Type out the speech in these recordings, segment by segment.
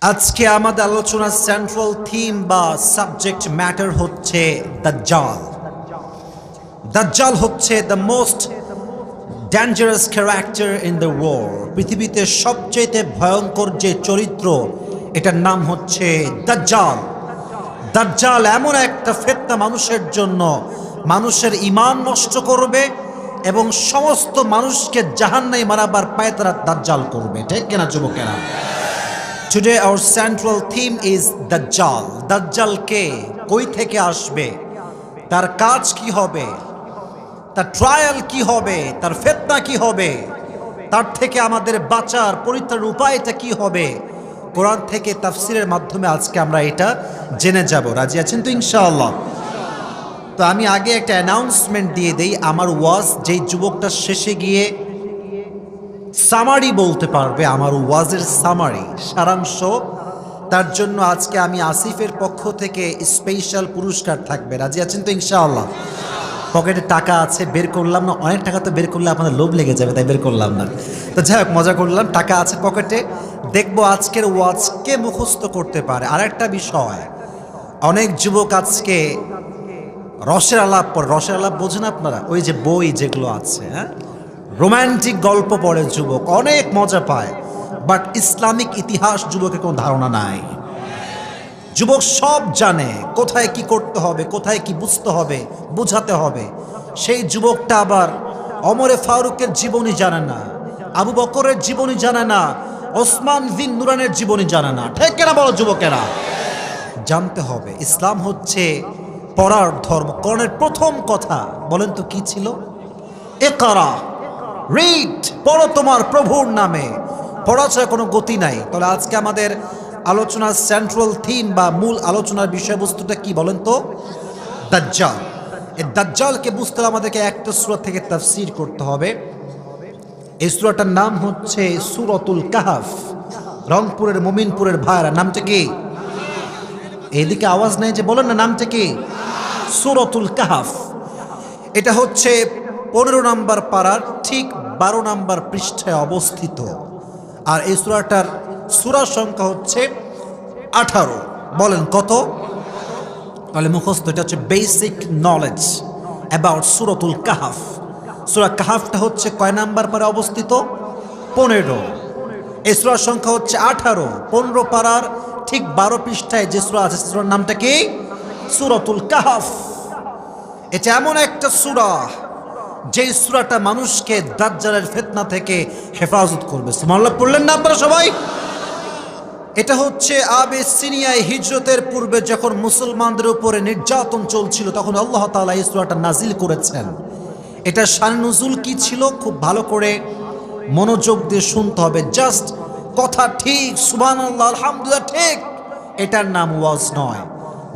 আজকে আমাদের আলোচনার সেন্ট্রাল থিম বা সাবজেক্ট ম্যাটার হচ্ছে দাজ্জাল। দাজ্জাল হচ্ছে the most dangerous character in the world. পৃথিবীতে সবচেয়ে ভয়ঙ্কর যে চরিত্র, এটার নাম হচ্ছে দাজ্জাল। দাজ্জাল এমন একটা ফিতনা মানুষের জন্য, মানুষের ঈমান নষ্ট করবে এবং সমস্ত মানুষকে জাহান্নামে মারাবার পায়তারা দাজ্জাল করবে। ঠিক কিনা যুবকেরা? Today our central theme is দাজ্জাল। দাজ্জাল কে? কই থেকে আসবে? তার কাজ কি হবে? তার ট্রায়াল কি হবে? তার ফিতনা কি হবে? তার থেকে আমাদের বাঁচার পরিত্রাণের উপায়টা কি হবে? কোরআন থেকে তাফসিরের মাধ্যমে আজকে আমরা এটা জেনে যাব। রাজি আছেন তো ইনশাআল্লাহ? তো আমি আগে একটা অ্যানাউন্সমেন্ট দিয়ে দেই। আমার ওয়াজ যেই যুবকটা শেষে গিয়ে সামারি বলতে পারবে, আমার ওয়াজের সামারি, সারাংশ, তার জন্য আজকে আমি আসিফের পক্ষ থেকে স্পেশাল পুরস্কার থাকবে। রাজি আছেন তো ইনশাআল্লাহ? পকেটে টাকা আছে, বের করলাম না। অনেক টাকা তো বের করলে আপনাদের লোভ লেগে যাবে, তাই বের করলাম না। তো যাই হোক, মজা করলাম। টাকা আছে পকেটে। দেখবো আজকের ওয়াজ কে মুখস্থ করতে পারে। আর একটা বিষয়, অনেক যুবক আজকে রসের আলাপ পড়ে। রসের আলাপ বোঝেন আপনারা? ওই যে বই যেগুলো আছে, হ্যাঁ, রোম্যান্টিক গল্প পড়ে যুবক, অনেক মজা পায়, বাট ইসলামিক ইতিহাস যুবকের কোনো ধারণা নাই। যুবক সব জানে, কোথায় কি করতে হবে, কোথায় কি বুঝতে হবে, বুঝাতে হবে। সেই যুবকটা আবার ওমরে ফারুকের জীবনী জানে না, আবু বকরের জীবনী জানে না, ওসমান বিন নুরানের জীবনী জানে না। ঠিক কেনা বলো যুবকেরা? জানতে হবে। ইসলাম হচ্ছে পড়ার ধর্ম। কোরআনের প্রথম কথা বলেন তো কি ছিল? ইকরা, রিড, পড়ো তোমার প্রভুর নামে। পড়া ছাড়া কোনো গতি নাই। তাহলে আজকে আমাদের আলোচনার সেন্ট্রাল থিম বা মূল আলোচনার বিষয়বস্তুটা কি বলেন তো? দাজ্জাল। এই দাজ্জালকে বুঝতে হলে আমাদেরকে একটা সূরা থেকে তাফসীর করতে হবে। এই সূরাটার নাম হচ্ছে সূরাতুল কাহফ। রংপুরের মুমিনপুরের ভাইরা, নামটা কি? এইদিকে আওয়াজ নেই যে, বলেন না নামটা কি? সূরাতুল কাহফ। এটা হচ্ছে 15 নম্বর পারার ঠিক 12 নম্বর পৃষ্ঠায় অবস্থিত। আর এই সূরাটার সূরা সংখ্যা হচ্ছে 18। বলেন কত? তাহলে মুখস্থ। এটা হচ্ছে বেসিক নলেজ অ্যাবাউট সূরাতুল কাহফ। সূরা কাহফটা হচ্ছে কয় নাম্বার পারে অবস্থিত? 15। এই সূরার সংখ্যা হচ্ছে 18। 15 পারার ঠিক 12 পৃষ্ঠায় যে সূরা আছে, সূরার নামটা কি? সূরাতুল কাহফ। এটা এমন একটা সূরা যেই সূরাটা মানুষকে দাজ্জালের ফিতনা থেকে হেফাজত করবে। সুবহানাল্লাহ পড়লেন না আপনারা সবাই? এটা হচ্ছে আবিসিনিয়ায় হিজরতের পূর্বে যখন মুসলমানদের উপরে নির্যাতন চলছিল, তখন আল্লাহ তাআলা এই সূরাটা নাজিল করেছেন। এটা শান নুজুল কি ছিল খুব ভালো করে মনোযোগ দিয়ে শুনতে হবে। জাস্ট কথা ঠিক, সুবহানাল্লাহ, আলহামদুলিল্লাহ ঠিক, এটার নাম ওয়াজ নয়।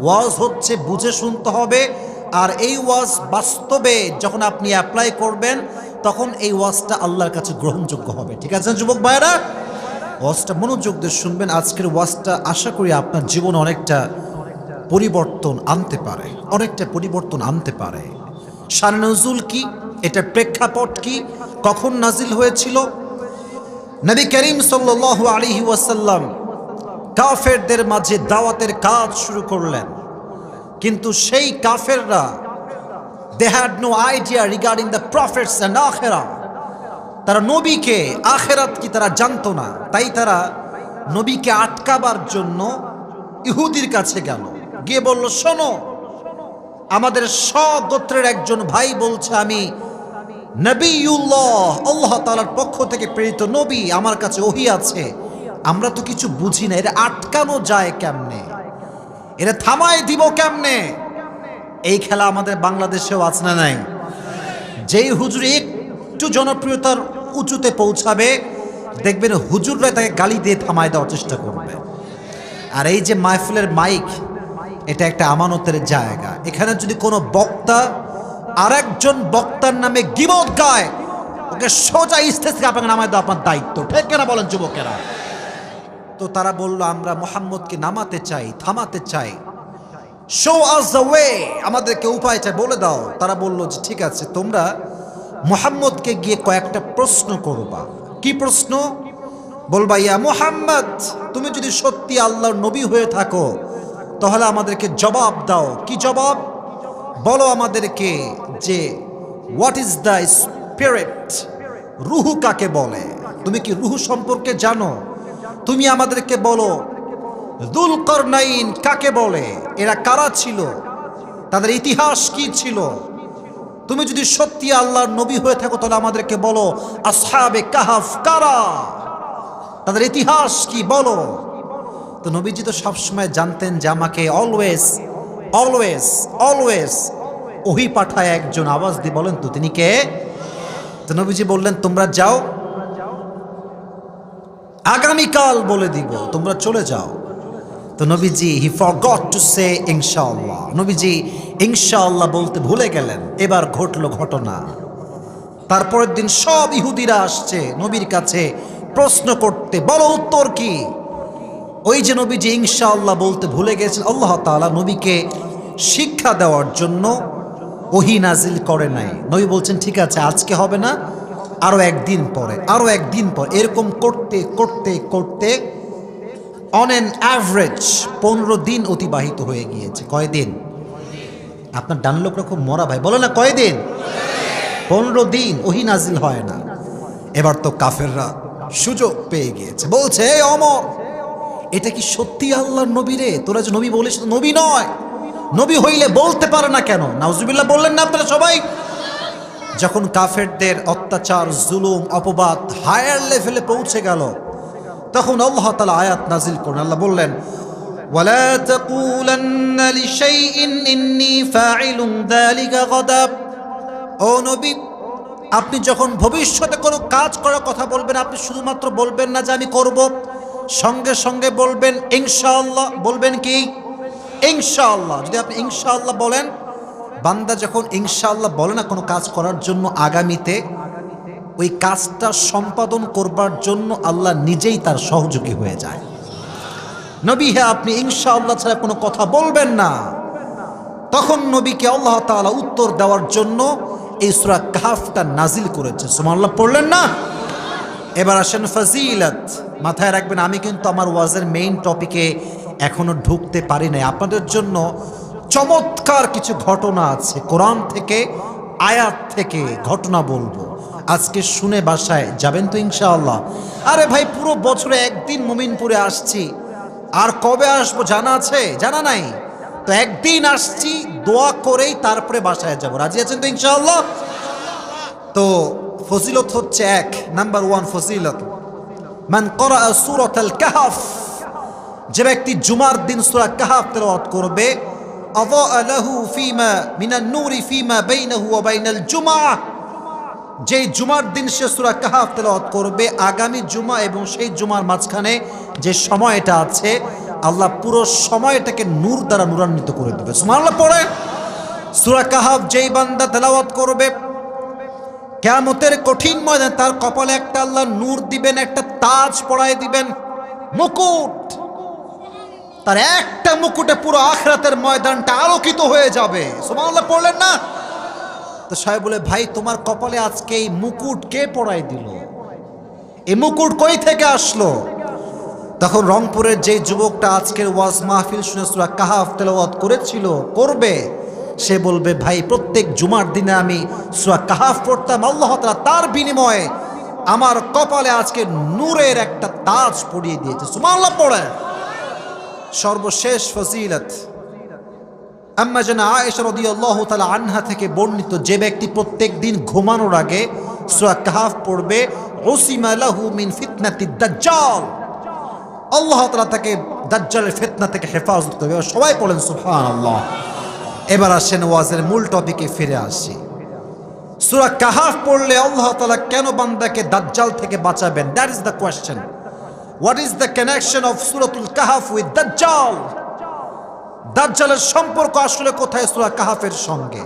ওয়াজ হচ্ছে বুঝে শুনতে হবে। আর এই ওয়াজ বাস্তবে যখন আপনি অ্যাপ্লাই করবেন, তখন এই ওয়াজটা আল্লাহর কাছে গ্রহণযোগ্য হবে। ঠিক আছে যুবক ভাইরা? ওয়াজটা মনোযোগ দিয়ে শুনবেন। আজকের ওয়াজটা আশা করি আপনার জীবনে অনেকটা পরিবর্তন আনতে পারে, অনেকটা পরিবর্তন আনতে পারে। শান নুজুল কি, এটার প্রেক্ষাপট কি, কখন নাজিল হয়েছিল? নবী করিম সাল্লাল্লাহু আলাইহি ওয়াসাল্লাম কাফেরদের মাঝে দাওয়াতের কাজ শুরু করলেন, কিন্তু সেই কাফেররা they had no idea regarding the prophets and আখিরাহ। তারা নবীকে, আখিরাত কি তারা জানতো না। তাই তারা নবীকে আটকাবার জন্য ইহুদির কাছে গেল, গিয়ে বলল, শোনো, আমাদের স্বগোত্রের একজন ভাই বলছে আমি নবিউল্লাহ, আল্লাহ তাআলার পক্ষ থেকে প্রেরিত নবী, আমার কাছে ওহী আছে। আমরা তো কিছু বুঝি না, এরা আটকানো যায় কেমনে, এরা থামায় দিব কেমনে? এই খেলা আমাদের বাংলাদেশেও আছে না নাই? যেই হুজুর একটু জনপ্রিয়তার উঁচুতে পৌঁছাবে, দেখবেন হুজুররা তাকে গালি দিয়ে থামায় দেওয়ার চেষ্টা করবে। আর এই যে মাহফিলের মাইক, এটা একটা আমানতের জায়গা। এখানে যদি কোনো বক্তা আরেকজন বক্তার নামে গীবত গায়, ওকে সোজা স্টেজ থেকে আপনাকে নামায় দেওয়া আপনার দায়িত্ব। ঠিক কেনা বলেন যুবকেরা? তো তারা বলল, আমরা মুহাম্মদকে নামাতে চাই, থামাতে চাই, শো আস দ্য ওয়ে, আমাদেরকে উপায়টা বলে দাও। তারা বলল যে ঠিক আছে, তোমরা মুহাম্মদকে গিয়ে কয়েকটা প্রশ্ন করবা। কি প্রশ্ন? বলবা ইয়া মুহাম্মদ, তুমি যদি সত্যি আল্লাহর নবী হয়ে থাকো তাহলে আমাদেরকে জবাব দাও। কি জবাব? বলো আমাদেরকে যে হোয়াট ইজ দ্য স্পিরিট, রুহু কাকে বলে? তুমি কি রুহু সম্পর্কে জানো? তুমি আমাদেরকে বলো যুলকারনাইন কাকে বলে, এরা কারা ছিল, তাদের ইতিহাস কি ছিল? তুমি যদি সত্যি আল্লাহর নবী হয়ে থাকো তাহলে আমাদেরকে বলো আসহাবে কাহাফ কারা, তাদের ইতিহাস কি বলো। তো নবীজি তো সবসময় জানতেন যে আমাকে অলওয়েজ অলওয়েজ অলওয়েজ ওহী পাঠায় একজন, আওয়াজ দিয়ে বলেন তো তিনি কে? তো নবীজি বললেন তোমরা যাও, আগামীকাল বলে দিব, তোমরা চলে যাও। তো নবীজি হি ফরগট টু সে ইনশাআল্লাহ, নবীজি ইনশাআল্লাহ বলতে ভুলে গেলেন। এবার ঘটলো ঘটনা, তারপরের দিন সব ইহুদিরা আসছে নবীর কাছে প্রশ্ন করতে, বলো উত্তর কি? ওই যে নবীজি ইনশাআল্লাহ বলতে ভুলে গেছেন, আল্লাহ তাআলা নবীকে শিক্ষা দেওয়ার জন্য ওহী নাজিল করে নাই। নবী বলছেন ঠিক আছে আজকে হবে না, আরো একদিন পরে, আরো একদিন পর, এরকম করতে করতে করতে অন অ্যান অ্যাভারেজ 15 দিন অতিবাহিত হয়ে গিয়েছে। কয়দিন? আপনার ডান লোকরা খুব মরা ভাই, বলো না কয়দিন? 15 দিন ওহী নাজিল হয় না। এবার তো কাফেররা সুযোগ পেয়ে গিয়েছে, বলছে এই অমর, এটা কি সত্যি আল্লাহর নবী রে? তোরা যে নবী বলিস, নবী নয়, নবী হইলে বলতে পারে না কেন? নাউজুবিল্লাহ বললেন না আপনারা সবাই? যখন কাফেরদের অত্যাচার, জুলুম, অপবাদ হায়ার লেভেলে পৌঁছে গেল, তখন আল্লাহ তাআলা আয়াত নাজিল করেন। আল্লাহ বললেন ওয়ালা তাকুলান্না লিশাইইন ইন্নী ফাইলুন যালিকা গাদা। ও নবী, আপনি যখন ভবিষ্যতে কোনো কাজ করার কথা বলবেন, আপনি শুধুমাত্র বলবেন না যে আমি করব, সঙ্গে সঙ্গে বলবেন ইনশাআল্লাহ। বলবেন কি? ইনশাআল্লাহ। যদি আপনি ইনশাআল্লাহ বলেন, বান্দা যখন ইনশাআল্লাহ বলে না কোনো কাজ করার জন্য, আগামীতে ওই কাজটা সম্পাদন করবার জন্য আল্লাহ নিজেই তার সহযোগী হয়ে যায়। নবী হ্যাঁ আপনি ইনশাআল্লাহ ছাড়া কোনো কথা বলবেন না। তখন নবীকে আল্লাহ তাআলা উত্তর দেওয়ার জন্য এই সূরা কাহফটা নাজিল করেছে। সুবহানাল্লাহ পড়লেন না? এবার আসেন ফজিলত। মাথায় রাখবেন আমি কিন্তু আমার ওয়াজের মেইন টপিকে এখনো ঢুকতে পারি নাই। আপনাদের জন্য চমৎকার কিছু ঘটনা আছে, কোরআন থেকে, আয়াত থেকে ঘটনা বলবো। আজকে শুনে বাসায় যাবেন তো ইনশাআল্লাহ? আরে ভাই পুরো বছরে একদিন মুমিনপুরে আসছি, আর কবে আসবো জানা আছে? জানা নাই তো। একদিন আসছি, দোয়া করেই তারপরে বাসায় যাব। রাজি আছেন তো ইনশাআল্লাহ? তো ফজিলত হচ্ছে এক, নাম্বার 1 ফজিলত, মান ক্বারা সূরাতুল কাহফ, যে ব্যক্তি জুমার দিন সূরা কাহফ তেলাওয়াত করবে, আযা লাহু ফীমা মিনান নূরি ফীমা বাইনাহু ওয়া বাইনাল জুমআহ, যে জুমার দিন সে সূরা কাহফ তেলাওয়াত করবে, আগামী জুমা এবং সেই জুমার মাঝখানে যে সময়টা আছে, আল্লাহ পুরো সময়টাকে নূর দ্বারা নূরান্বিত করে দেবে। সুবহানাল্লাহ পড়ে। সূরা কাহফ যেই বান্দা তেলাওয়াত করবে, কিয়ামতের কঠিন ময়দানে তার কপালে একটা আল্লাহ নূর দিবেন, একটা তাজ পরায় দিবেন, মুকুট। তার একটা মুকুটে পুরো আখিরাতের ময়দানটা আলোকিত হয়ে যাবে। সুবহানাল্লাহ পড়লেন না? তো সাহেব বলে ভাই তোমার কপালে আজকে এই মুকুট কে পরাই দিল? এই মুকুট কই থেকে আসলো? তখন রংপুরের যে যুবকটা আজকের ওয়াজ মাহফিল শুনে সূরা কাহফ তেলাওয়াত করেছিল, করবে, সে বলবে ভাই প্রত্যেক জুমার দিনে আমি সূরা কাহফ পড়তাম, আল্লাহ তাআলা তার বিনিময়ে আমার কপালে আজকে নূরের একটা তাজ পরিয়ে দিয়েছে। সুবহানাল্লাহ পড়ে। সর্বশেষ ফজিলত, আম্মা জানা আয়েশা রাদিয়াল্লাহু তাআলা আনহা থেকে বর্ণিত, যে ব্যক্তি প্রত্যেক দিন ঘুমানোর আগে সূরা কাহফ পড়বে, উসিমা লাহু মিন ফিতনাতিদ দাজ্জাল, আল্লাহ তাআলা তাকে দাজ্জালের ফিতনা থেকে হেফাজত করবে। সবাই পড়েন সুবহানাল্লাহ। এবার আসেন ওয়াজের মূল টপিকে ফিরে আসি। সূরা কাহফ পড়লে আল্লাহ তাআলা কেন বান্দাকে দাজ্জাল থেকে বাঁচাবেন? That is the question. What is the connection of সূরাতুল কাহফ উইথ দাজ্জাল? দাজ্জালের সম্পর্ক আসলে কোথায় সূরা কাহফের সঙ্গে?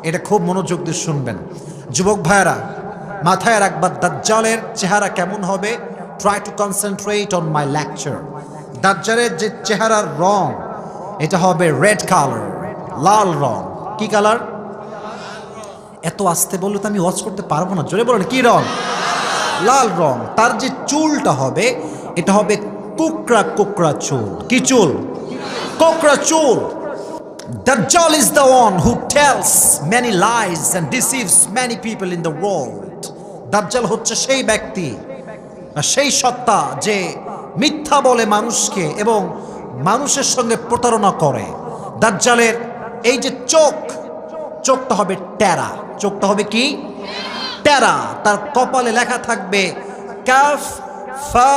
এটা খুব মনোযোগ দিয়ে শুনবেন যুবক ভাইরা, মাথায় রাখবা দাজ্জালের চেহারা কেমন হবে। Try to concentrate on my lecture. দাজ্জালের যে চেহারার রং, এটা হবে রেড কালার, লাল রং। কি কালার? এত আস্তে বললে তো আমি ওয়াজ করতে পারবো না, জোরে বলেন কি রং? লাল রং। তার যে চুলটা হবে এটা হবে কোকড়া কোকড়া চুল। কি চুল? কোকড়া চুল। Dajjal is the one who tells many lies and deceives many people in the world. দাজ্জাল হচ্ছে সেই ব্যক্তি, সেই সত্তা যে মিথ্যা বলে মানুষকে এবং মানুষের সঙ্গে প্রতারণা করে। দাজ্জালের এই যে চোখটা হবে টেরা। চোখটা হবে কি? টেরা। তার কপালে লেখা থাকবে কাফ ফা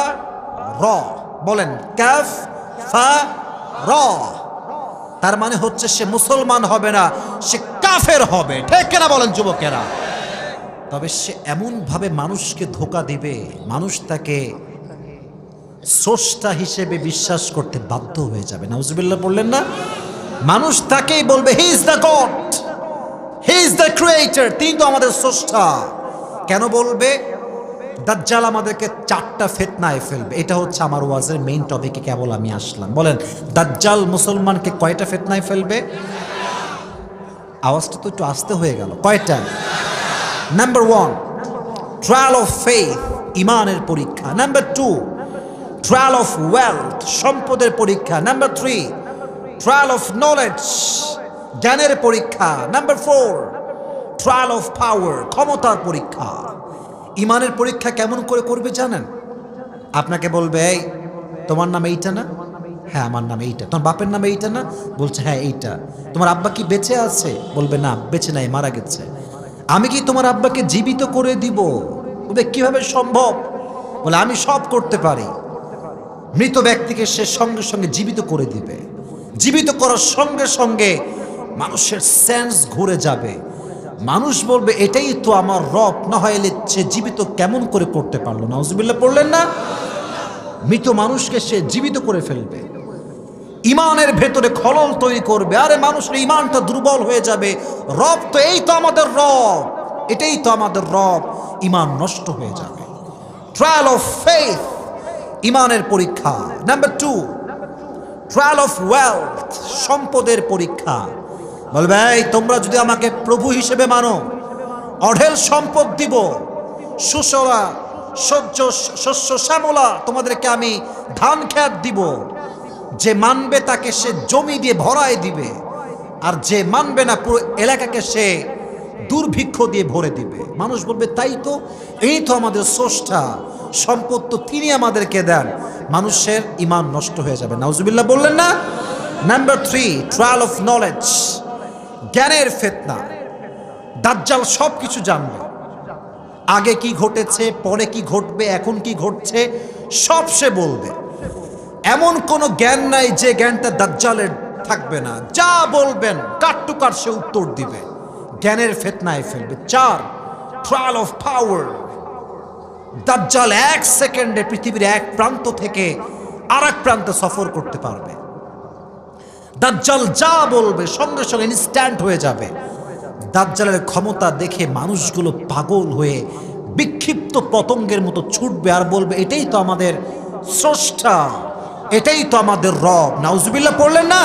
র। বলেন কাফ ফা র। তার মানে হচ্ছে সে মুসলমান হবে না, সে কাফের হবে। ঠিক কিনা বলেন যুবকেরা? তবে সে এমন ভাবে মানুষকে ধোঁকা দিবে, মানুষ তাকে স্রষ্টা হিসেবে বিশ্বাস করতে বাধ্য হয়ে যাবে। নাউজুবিল্লাহ বললেন না? মানুষ তাকেই বলবে he is the god, he is the creator, তিনি তো আমাদের স্রষ্টা। কেন বলবে? দাজ্জাল আমাদেরকে 4টা ফিতনায় ফেলবে। এটা হচ্ছে আমার ওয়াজের মেইন টপিকে কেবল আমি আসলাম। বলেন দাজ্জাল মুসলমানকে কয়টা ফিতনায় ফেলবে? আওয়াজটা তো একটু আস্তে হয়ে গেল। কয়টা? নাম্বার 1 ট্রায়াল অফ ফেথ, ইমানের পরীক্ষা। নাম্বার 2 ট্রায়াল অফ ওয়েলথ, সম্পদের পরীক্ষা। নাম্বার 3 ট্রায়াল অফ নলেজ, জ্ঞানের পরীক্ষা। নাম্বার 4 ট্রায়াল অফ পাওয়ার, ক্ষমতার পরীক্ষা। ইমানের পরীক্ষা কেমন করে করবে জানেন? আপনাকে বলবে এই তোমার নাম এইটা না? হ্যাঁ আমার নাম এইটা। তোমার বাপের নাম এইটা না? বলছে হ্যাঁ এইটা। তোমার আব্বা কি বেঁচে আছে? বলবে না বেঁচে নাই, মারা গেছে। আমি কি তোমার আব্বাকে জীবিত করে দিব? বলবে কিভাবে সম্ভব? বলে আমি সব করতে পারি। মৃত ব্যক্তিকে সে সঙ্গে সঙ্গে জীবিত করে দিবে। জীবিত করার সঙ্গে সঙ্গে মানুষের সেন্স ঘুরে যাবে। মানুষ বলবে এটাই তো আমার রব, না হলে সে জীবিত কেমন করে করতে পারলো? নাউজুবিল্লাহ পড়লেন না? মৃত মানুষকে সে জীবিত করে ফেলবে। ইমানের ভেতরে খলল তৈরি করবে। আরে মানুষের ইমানটা দুর্বল হয়ে যাবে। রব তো এই তো আমাদের রব, এটাই তো আমাদের রব। ইমান নষ্ট হয়ে যাবে। ট্রায়াল অফ ফেথ, ইমানের পরীক্ষা। নাম্বার 2 ট্রায়াল অফ ওয়েলথ, সম্পদের পরীক্ষা। বলবে এই তোমরা যদি আমাকে প্রভু হিসেবে মানো, অঢেল সম্পদ দিব, সুসলা শস্য শ্যামলা, তোমাদেরকে আমি ধান খেত দিব। যে মানবে তাকে সে জমি দিয়ে ভরায় দিবে, আর যে মানবে না পুরো এলাকাকে সে দুর্ভিক্ষ দিয়ে ভরে দিবে। মানুষ বলবে তাই তো, এই তো আমাদের স্রষ্টা, সম্পদ তো তিনি আমাদেরকে দেন। মানুষের ইমান নষ্ট হয়ে যাবে। নাউজুবিল্লাহ বললেন না? নাম্বার 3 ট্রায়াল অফ নলেজ, জ্ঞানের ফিতনা। দাজ্জাল সব কিছু জানবে। আগে কি ঘটেছে, পরে কি ঘটবে, এখন কি ঘটছে, সব সে বলবে। এমন কোনো জ্ঞান নাই যে জ্ঞানটা দাজ্জালের থাকবে না। যা বলবেন কাট টু কাট সে উত্তর দিবে। জ্ঞানের ফিতনায় ফেলবে। 4 ট্রায়াল অফ পাওয়ার। দাজ্জাল 1 সেকেন্ডে পৃথিবীর এক প্রান্ত থেকে আরেক প্রান্তে সফর করতে পারবে। দাজ্জাল যা বলবে সঙ্গে সঙ্গে ইনস্ট্যান্ট হয়ে যাবে। দাজ্জালের ক্ষমতা দেখে মানুষগুলো পাগল হয়ে বিক্ষিপ্ত পতঙ্গের মতো ছুটবে আর বলবে এটাই তো আমাদের স্রষ্টা, এটাই তো আমাদের রব। নাউজুবিল্লাহ পড়লেন না?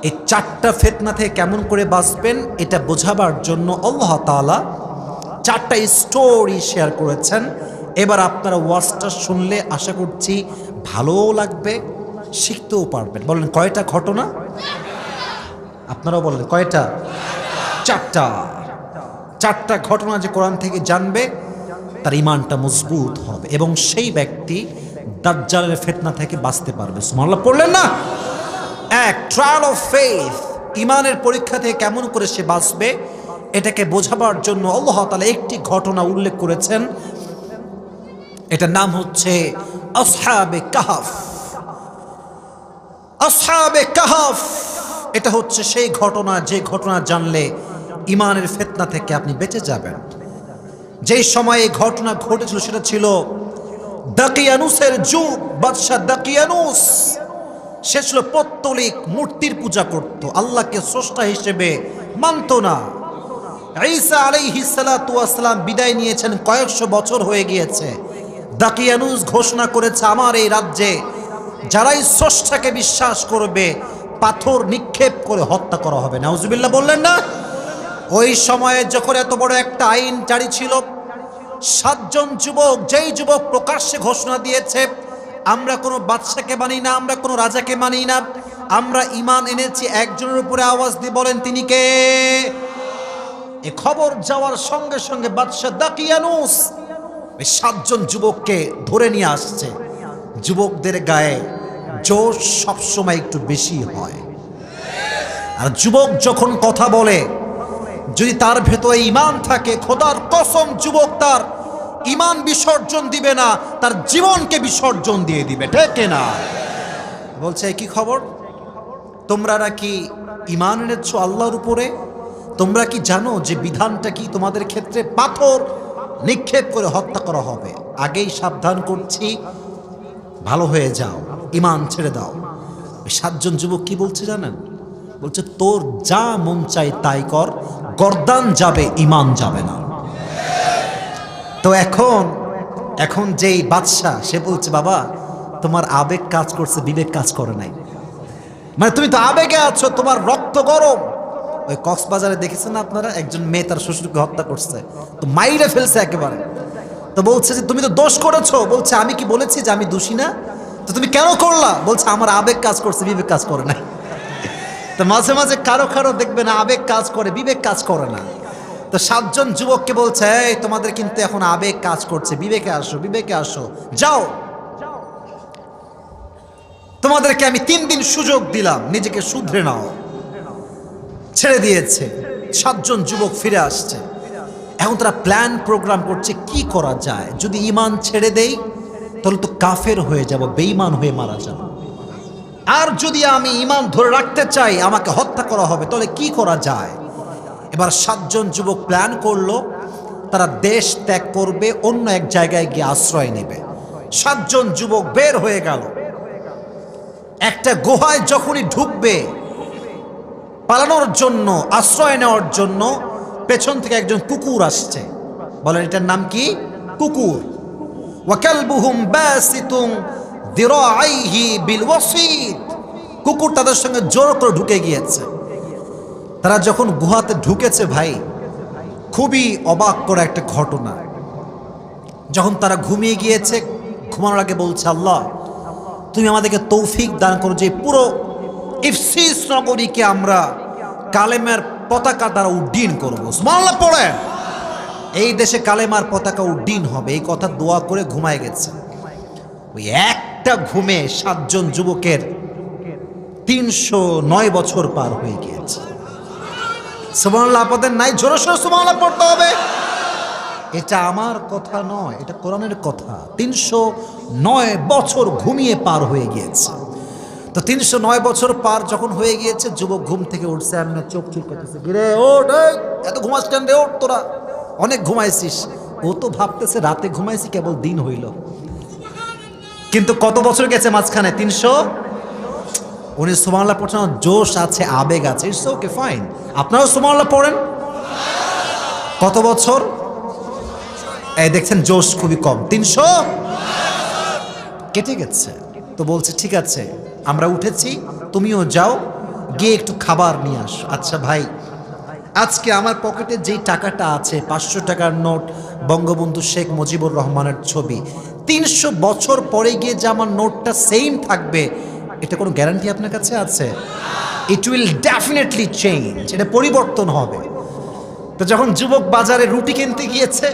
এই 4টা ফিতনা থেকে কেমন করে বাঁচবেন এটা বোঝাবার জন্য আল্লাহ তাআলা 4টা স্টোরি শেয়ার করেছেন। এবার আপনারা ওয়াজটা শুনলে আশা করছি ভালোও লাগবে, শিখতেও পারবেন। বলেন কয়টা ঘটনা? আপনারাও বলেন কয়টা? 4টা ঘটনা যে কোরআন থেকে জানবে তার ইমানটা মজবুত হবে এবং সেই ব্যক্তি দাজ্জালের ফিতনা থেকে বাঁচতে পারবে। সুবহানাল্লাহ পড়লেন না? 1 ট্রায়াল অফ ফেথ, ইমানের পরীক্ষা থেকে কেমন করে সে বাঁচবে এটাকে বোঝাবার জন্য আল্লাহ তাআলা একটি ঘটনা উল্লেখ করেছেন। এটার নাম হচ্ছে আসহাবে কাহাফ। আসহাবে কাহাফ এটা হচ্ছে সেই ঘটনা যে ঘটনা জানলে ইমানের ফিতনা থেকে আপনি বেঁচে যাবেন। যেই সময় এই ঘটনা ঘটেছিল সেটা ছিল দাকিয়ানুসের যুগ। বাদশাহ দাকিয়ানুস সে ছিল পৌত্তলিক, মূর্তির পূজা করত, আল্লাহকে স্রষ্টা হিসেবে মানত না। ঈসা আলাইহিস সালাতু ওয়াস সালাম বিদায় নিয়েছেন, কয়েকশো বছর হয়ে গিয়েছে। দাকিয়ানুস ঘোষণা করেছে আমার এই রাজ্যে যারাই স্রষ্টাকে বিশ্বাস করবে পাথর নিক্ষেপ করে হত্যা করা হবে। নাউজুবিল্লাহ বললেন না? ওই সময়ে যখন এত বড় একটা আইন জারি ছিল, সাতজন যুবক, যেই যুবক প্রকাশ্যে ঘোষণা দিয়েছে আমরা কোনো বাদশাকে মানি না, আমরা কোনো রাজাকে মানি না, আমরা ঈমান এনেছি একজনের উপরে, আওয়াজ দিয়ে বলেন তিনি কে? এ খবর যাওয়ার সঙ্গে সঙ্গে বাদশা দাকিয়ানুস এই সাতজন যুবককে ধরে নিয়ে আসছে। যুবকদের গায়ে জোশ সবসময় একটু বেশি হয়, আর যুবক যখন কথা বলে যদি তার ভেতরে ঈমান থাকে, খোদার কসম যুবক তার ঈমান বিসর্জন দিবে না, তার জীবনকে বিসর্জন দিয়ে দিবে, ঠিক না? বলছে কি খবর, তোমরা নাকি ঈমান এনেছো আল্লাহর উপরে? তোমরা কি জানো যে বিধানটা কি? তোমাদের ক্ষেত্রে পাথর নিক্ষেপ করে হত্যা করা হবে। আগেই সাবধান করছি, ভালো হয়ে যাও, ঈমান ছেড়ে দাও। সাতজন যুবক কি বলছে জানেন? বলছে তোর যা মন চাই তাই কর, গর্দান যাবে, ঈমান যাবে না। তো এখন যেই বাদশা সে বলছে বাবা তোমার আবেগ কাজ করছে, বিবেক কাজ করে নাই। মানে তুমি তো আবেগে আছো, তোমার রক্ত গরম। ওই কক্সবাজারে দেখেছেন না আপনারা, একজন মেয়ে তার শ্বশুরকে হত্যা করছে, তো মাইরে ফেলছে একেবারে। তো বলছে যে তুমি তো দোষ করেছো। বলছে আমি কি বলেছি যে আমি দোষী না? তো তুমি কেন করলা? বলছে আমার আবেগ কাজ করছে, বিবেক কাজ করে নাই। তো মাঝে মাঝে কারো দেখবে না আবেগ কাজ করে, বিবেক কাজ করে না। তো সাতজন যুবককে বলছে এই তোমাদের কিন্তু এখন আবেগ কাজ করছে, বিবেকে আসো, বিবেকে আসো, যাও তোমাদেরকে আমি 3 দিন সুযোগ দিলাম, নিজেকে শুধরে নাও। ছেড়ে দিয়েছে, সাতজন যুবক ফিরে আসছে। এখন তারা প্ল্যান প্রোগ্রাম করছে কি করা যায়। যদি ঈমান ছেড়ে দেই তাহলে তো কাফের হয়ে যাব, বেঈমান হয়ে মারা যাব। আর যদি আমি ঈমান ধরে রাখতে চাই আমাকে হত্যা করা হবে, তাহলে কি করা যায়? এবার সাতজন যুবক প্ল্যান করলো তারা দেশ ত্যাগ করবে, অন্য এক জায়গায় গিয়ে আশ্রয় নেবে। সাতজন যুবক বের হয়ে গেল। একটা গুহায় যখনই ঢুকবে পালানোর জন্য, আশ্রয় নেওয়ার জন্য, পেছন থেকে একজন কুকুর আসছে। বলেন এটার নাম কি? কুকুর। ওয়াকালবুহুম বাসিতুন দিরাইহি বিল ওয়াসিদ। কুকুর তাদের সঙ্গে জোর করে ঢুকে গিয়েছে। তারা যখন গুহাতে ঢুকেছে ভাই, খুবই অবাক করা একটা ঘটনা। যখন তারা ঘুমিয়ে গিয়েছে, ঘুমানোর আগে বলছে আল্লাহ তুমি আমাদেরকে তৌফিক দান করো যে পুরো ইফসিস নগরীকে আমরা কালেমার পতাকা দ্বারা উড্ডীন করবো। সুবহানাল্লাহ পড়েন, এই দেশে কালেমার পতাকা উড্ডীন হবে, এই কথা দোয়া করে ঘুমায় গেছে। ওই একটা ঘুমে সাতজন যুবকের 309 বছর পার হয়ে গিয়েছে। সুবহানাল্লাহ আপনাদের নাই? জোরে সোরে সুবহানাল্লাহ পড়তে হবে। এটা আমার কথা নয়, এটা কোরআনের কথা। 309 বছর ঘুমিয়ে পার হয়ে গিয়েছে। তো 309 বছর পার যখন হয়ে গিয়েছে, যুবক ঘুম থেকে উঠছে, এমনি চোখ চুলকাতেছে, গিরে ওঠ, এত ঘুমাস কেন রে, ওঠ, তোরা অনেক ঘুমাইছিস। ও তো ভাবতেছে রাতে ঘুমাইছি, কেবল দিন হইল। কিন্তু কত বছর গেছে মাঝখানে? 300। উনি সুবহানাল্লাহ পড়ছেন, জোশ আছে, আবেগ আছে, ইটস ওকে ফাইন। আপনারাও সুবহানাল্লাহ পড়েন। কত বছর? এই দেখছেন জোশ খুবই কম, 300 কেটে গেছে। তো বলছে ঠিক আছে আমরা উঠেছি, তুমিও যাও, গিয়ে একটু খাবার নিয়ে আসো। আচ্ছা ভাই, আজকে আমার পকেটে যেই টাকাটা আছে 500 টাকার নোট, বঙ্গবন্ধু শেখ মুজিবুর রহমানের ছবি, 300 বছর পরে গিয়ে যে আমার নোটটা সেম থাকবে, এটা কোনো গ্যারান্টি আপনার কাছে আছে? ইট উইল ডেফিনেটলি চেঞ্জ, এটা পরিবর্তন হবে। তো যখন যুবক বাজারে রুটি কিনতে গিয়েছে,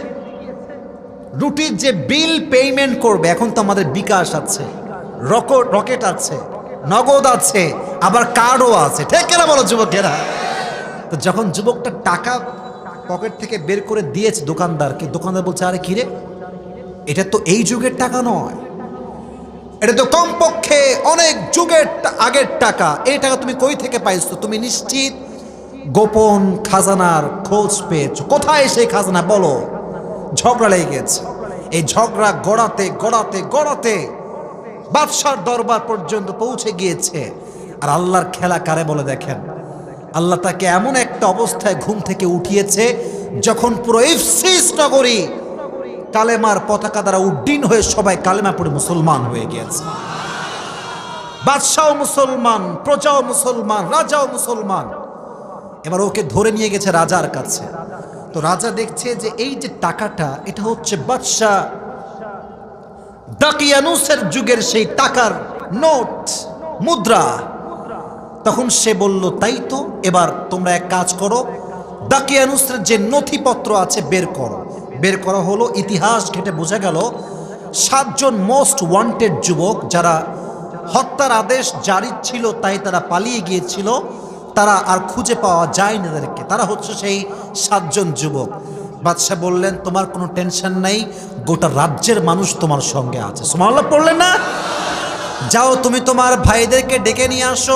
রুটির যে বিল পেমেন্ট করবে, এখন তো আমাদের বিকাশ আছে, রকেট আছে, নগদ আছে, আবার কার্ডও আছে, ঠিক না বলো যুবকেরা? তো যখন যুবকটা টাকা পকেট থেকে বের করে দিয়েছে দোকানদারকে, দোকানদার বলছে আরে কিরে, এটা তো এই যুগের টাকা নয়, এটা তো কমপক্ষে অনেক যুগের আগের টাকা। এই টাকা তুমি কই থেকে পাইছো? তুমি নিশ্চিত গোপন খাজানার খোঁজ পেয়েছো? কোথায় সেই খাজানা বলো? ঝগড়া লেগে গেছে। এই ঝগড়া গড়াতে গড়াতে গড়াতে বাদশার দরবার পর্যন্ত পৌঁছে গিয়েছে। আর আল্লাহর খেলা কারে বলে দেখেন, আল্লাহ তাকে এমন একটা অবস্থায় ঘুম থেকে উঠিয়েছে যখন পুরো ইফসিস নগরী কালেমার পতাকা দ্বারা উড্ডীন হয়ে সবাই কালেমা পড়ে মুসলমান হয়ে গিয়েছে। বাদশাও মুসলমান, প্রজাও মুসলমান, রাজাও মুসলমান। এবার ওকে ধরে নিয়ে গেছে রাজার কাছে। তো রাজা দেখছে যে এই যে টাকাটা, এটা হচ্ছে বাদশাহ দাকিয়ানুসের যুগের সেই টাকার নোট, মুদ্রা। তখন সে বলল, তাই তো, এবার তোমরা এক কাজ করো, দাকিয়ানুসের যে নথিপত্র আছে বের করো। বের করা হলো। ইতিহাস ঘেটে বোঝা গেল 7 জন মোস্ট ওয়ান্টেড যুবক, যারা হত্যার আদেশ জারি ছিল তাই তারা পালিয়ে গিয়েছিল, তারা আর খুঁজে পাওয়া যায় না তাদেরকে। তারা হচ্ছে সেই 7 জন যুবক। বাদশাহ বললেন, তোমার কোনো টেনশন নাই, গোটা রাজ্যের মানুষ তোমার সঙ্গে আছে। সুবহানাল্লাহ পড়লেন না? যাও, তুমি তোমার ভাইদেরকে ডেকে নিয়ে আসো।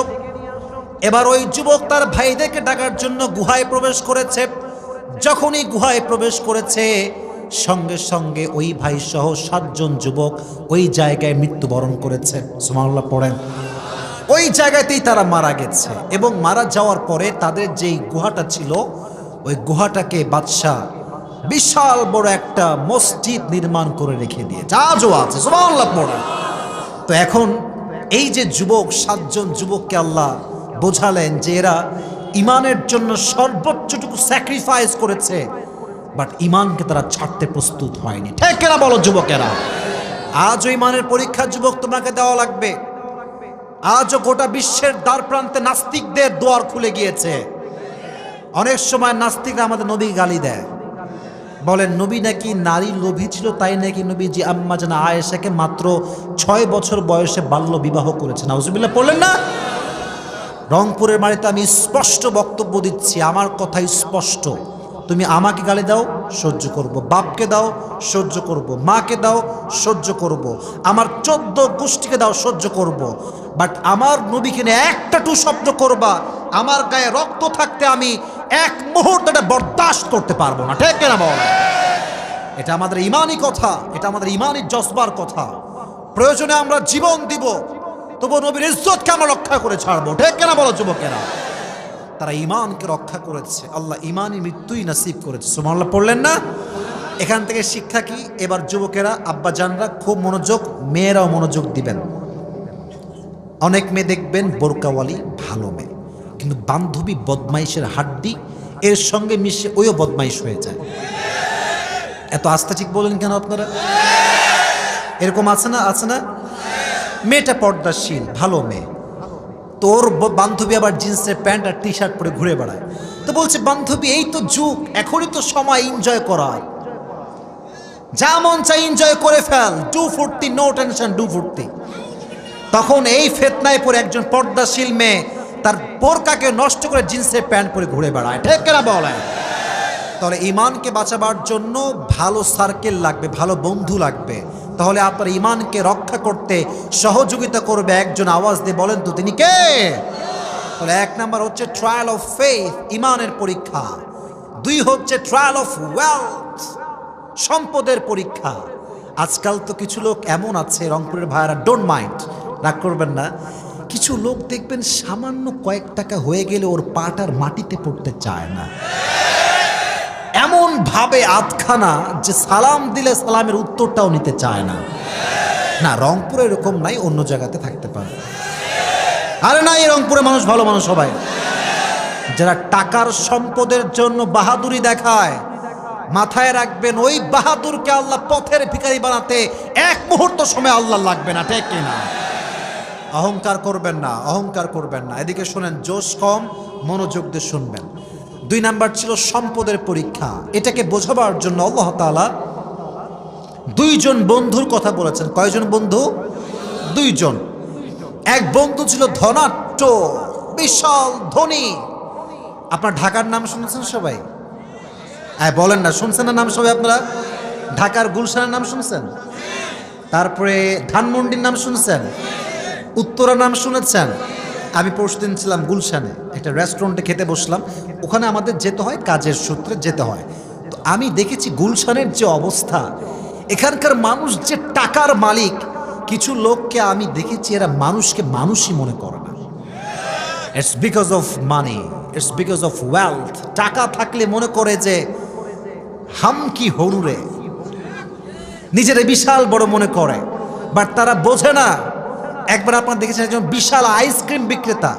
এবার ওই যুবক তার ভাইদেরকে ডাকার জন্য গুহায় প্রবেশ করেছে। যখনই গুহায় প্রবেশ করেছে, সঙ্গে সঙ্গে ওই ভাই সহ 7 জন যুবক ওই জায়গায় মৃত্যুবরণ করেছে। সুবহানাল্লাহ পড়েন। ওই জায়গাতেই তারা মারা গেছে। এবং মারা যাওয়ার পরে তাদের যেই গুহাটা ছিল, ওই গুহাটাকে বাদশাহ বিশাল বড় একটা মসজিদ নির্মাণ করে রেখে দিয়েছে, আজও আছে। সুবহানাল্লাহ পড়েন। তো এখন এই যে যুবক, 7 জন যুবককে আল্লাহ বোঝালেন যে এরা ইমানের জন্য সর্বোচ্চটুকু স্যাক্রিফাইস করেছে, বাট ইমানকে তারা ছাড়তে প্রস্তুত হয়নি। ঠিক কিনা বলো যুবকেরা? আজও ইমানের পরীক্ষা যুবক তোমাকে দেওয়া লাগবে। আজও গোটা বিশ্বের দ্বার প্রান্তে নাস্তিকদের দুয়ার খুলে গিয়েছে। অনেক সময় নাস্তিকরা আমাদের নবী গালি দেয়, বলেন নবী নাকি নারী লোভী ছিল, তাই নাকি নবীজি আম্মা জানা আয়েশাকে মাত্র 6 বছর বয়সে বাল্য বিবাহ করেছে। নাউজুবিল্লাহ পড়লেন না? রংপুরের বাড়িতে আমি স্পষ্ট বক্তব্য দিচ্ছি, আমার কথাই স্পষ্ট। তুমি আমাকে গালি দাও, সহ্য করব। বাপকে দাও, সহ্য করব। মাকে দাও, সহ্য করব। আমার 14 গোষ্ঠীকে দাও, সহ্য করব। বাট আমার নবীকে নিয়ে একটা টু শব্দ করবা, আমার গায়ে রক্ত থাকতে আমি এক মুহূর্ত এটা বরদাস্ত করতে পারবো না। ঠিক না বল? এটা আমাদের ইমানি কথা, এটা আমাদের ইমানি জজবার কথা। প্রয়োজনে আমরা জীবন দিব, তবু নবীর ইজ্জতকে আমরা রক্ষা করে ছাড়বো। ঠিক কেনা বলো যুবকেরা? তারা ইমানকে রক্ষা করেছে, আল্লাহ ইমানি মৃত্যুই নসিব করেছে। সুবহানাল্লাহ পড়লেন না? এখান থেকে শিক্ষা কি? এবার যুবকেরা, আব্বা জানরা খুব মনোযোগ, মেয়েরাও মনোযোগ দিবেন। অনেক মেয়ে দেখবেন বোরকাওয়ালি ভালো মেয়ে, কিন্তু বান্ধবী বদমাইশের হাড্ডি, এর সঙ্গে মিশে ওইও বদমাইশ হয়ে যায়। এত আস্থা ঠিক বলেন কেন আপনারা? এরকম আছে না? আছে না? মেয়েটা পর্দাশীল, ভালো মেয়ে, তোর বান্ধবী আবার জিন্সের প্যান্ট আর টি শার্ট পরে ঘুরে বেড়ায়। তো বলছে বান্ধবী, এই তো যুগ, এখনই তো সময় এনজয় করার, যা মন চাই এনজয় করে ফেল, ডু ফুর্তি, নো টেনশন, ডু ফুর্তি। তখন এই ফেতনায় পরে একজন পর্দাশীল মেয়ে তার বোরকাকে নষ্ট করে জিন্সের প্যান্ট পরে ঘুরে বেড়ায়। ঠিক কেনা বলে? তাহলে ইমানকে বাঁচাবার জন্য ভালো সার্কেল লাগবে, ভালো বন্ধু লাগবে। তাহলে আপনার ইমানকে রক্ষা করতে সহযোগিতা করবে একজন। আওয়াজ দিয়ে বলেন তো তিনি কে? তাহলে 1 নাম্বার হচ্ছে ট্রায়াল অফ ফেথ, ইমানের পরীক্ষা। 2 হচ্ছে ট্রায়াল অফ ওয়েলথ, সম্পদের পরীক্ষা। আজকাল তো কিছু লোক এমন আছে, রংপুরের ভাইয়ারা, ডোন্ট মাইন্ড, রাগ করবেন না, কিছু লোক দেখবেন সামান্য কয়েক টাকা হয়ে গেলে ওর পাটার মাটিতে পড়তে চায় না। এমন ভাবে আধখানা যে সালাম দিলে সালামের উত্তরটাও নিতে চায় না। না, রংপুরে এরকম নাই, অন্য জায়গাতে থাকতে পারে। আরে না, এই রংপুরে মানুষ ভালো মানুষ সবাই। যারা টাকার সম্পদের জন্য বাহাদুরি দেখায়, মাথায় রাখবেন ওই বাহাদুরকে আল্লাহ পথের ভিখারি বানাতে 1 মুহূর্ত সময় আল্লাহ লাগবে না। ঠিক কিনা? অহংকার করবেন না, অহংকার করবেন না। এদিকে শোনেন, জোশ কম, মনোযোগ দিয়ে শুনবেন। 2 নাম্বার ছিল সম্পদের পরীক্ষা। এটাকে বোঝাবার জন্য আল্লাহ তাআলা 2 জন বন্ধুর কথা বলেছেন। কয়জন বন্ধু? 2 জন। এক বন্ধু ছিল ধনাঢ্য, বিশাল ধনী। আপনার ঢাকার নাম শুনেছেন সবাই? বলেন না, শুনছেন না নাম সবাই আপনারা? ঢাকার গুলশানের নাম শুনছেন? তারপরে ধানমন্ডির নাম শুনছেন? উত্তরার নাম শুনেছেন? আমি পরশুদিন ছিলাম গুলশানে, একটা রেস্টুরেন্টে খেতে বসলাম। ওখানে আমাদের যেতে হয়, কাজের সূত্রে যেতে হয়। তো আমি দেখেছি গুলশানের যে অবস্থা, এখানকার মানুষ যে টাকার মালিক, কিছু লোককে আমি দেখেছি এরা মানুষকে মানুষই মনে করে না। It's because of money, it's because of wealth. টাকা থাকলে মনে করে যে হাম কি হরুরে, নিজেরা বিশাল বড় মনে করে, বাট তারা বোঝে না। একবার আপনারা দেখেছেন একজন বিশাল আইসক্রিম বিক্রেতা,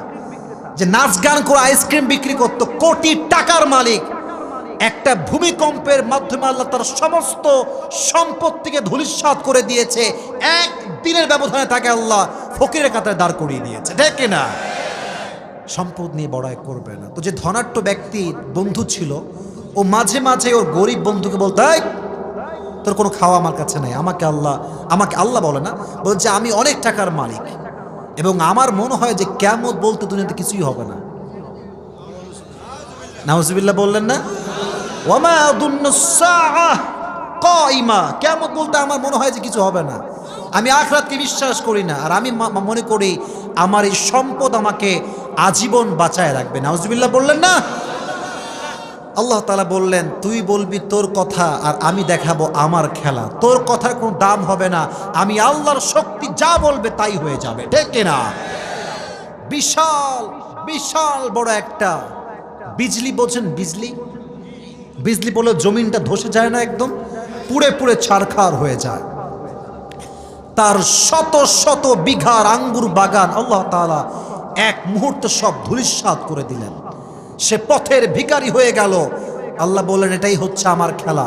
যে নাচ গান করে আইসক্রিম বিক্রি করতো, কোটি টাকার মালিক। একটা ভূমিকম্পের মাধ্যমে আল্লাহ তার সমস্ত সম্পত্তিকে ধূলিসাৎ করে দিয়েছে, এক দিনের ব্যবধানে তাকে আল্লাহ ফকিরের কাতারে দাঁড় করিয়ে দিয়েছে, ঠিক কিনা? সম্পদ নিয়ে বড়াই করবে না। তো যে ধনাঢ্য ব্যক্তি বন্ধু ছিল, ও মাঝে মাঝে ওর গরিব বন্ধুকে বলতো, এই তোর কোনো খাওয়া আমার কাছে নাই, আমাকে আল্লাহ বলে না, বলছে আমি অনেক টাকার মালিক এবং আমার মনে হয় যে কিয়ামত বলতে দুনিয়াতে কিছুই হবে না। নাউজুবিল্লাহ বললেন না? ওয়ামা আযুন্নুস সাআহ কাইমা, কিয়ামত বলতে আমার মনে হয় যে কিছু হবে না। আমি আখিরাতকে বিশ্বাস করি না, আর আমি মনে করি আমার এই সম্পদ আমাকে আজীবন বাঁচায় রাখবে। নাউজুবিল্লাহ বললেন না? আল্লাহ তাআলা বললেন, তুই বলবি তোর কথা আর আমি দেখাবো আমার খেলা। তোর কথার কোনো দাম হবে না, আমি আল্লাহর শক্তি যা বলবে তাই হয়ে যাবে, ঠিক কিনা? বিশাল বিশাল বড় একটা বিজলি, বলছেন বিজলি, বিজলি বলে জমিনটা ধসে যায় না, একদম পুড়ে পুড়ে ছারখার হয়ে যায়। তার শত শত বিঘার আঙ্গুর বাগান আল্লাহ তাআলা এক মুহূর্তে সব ধূলিসাৎ করে দিলেন। সে পথের ভিখারি হয়ে গেল। আল্লাহ বললেন, এটাই হচ্ছে আমার খেলা।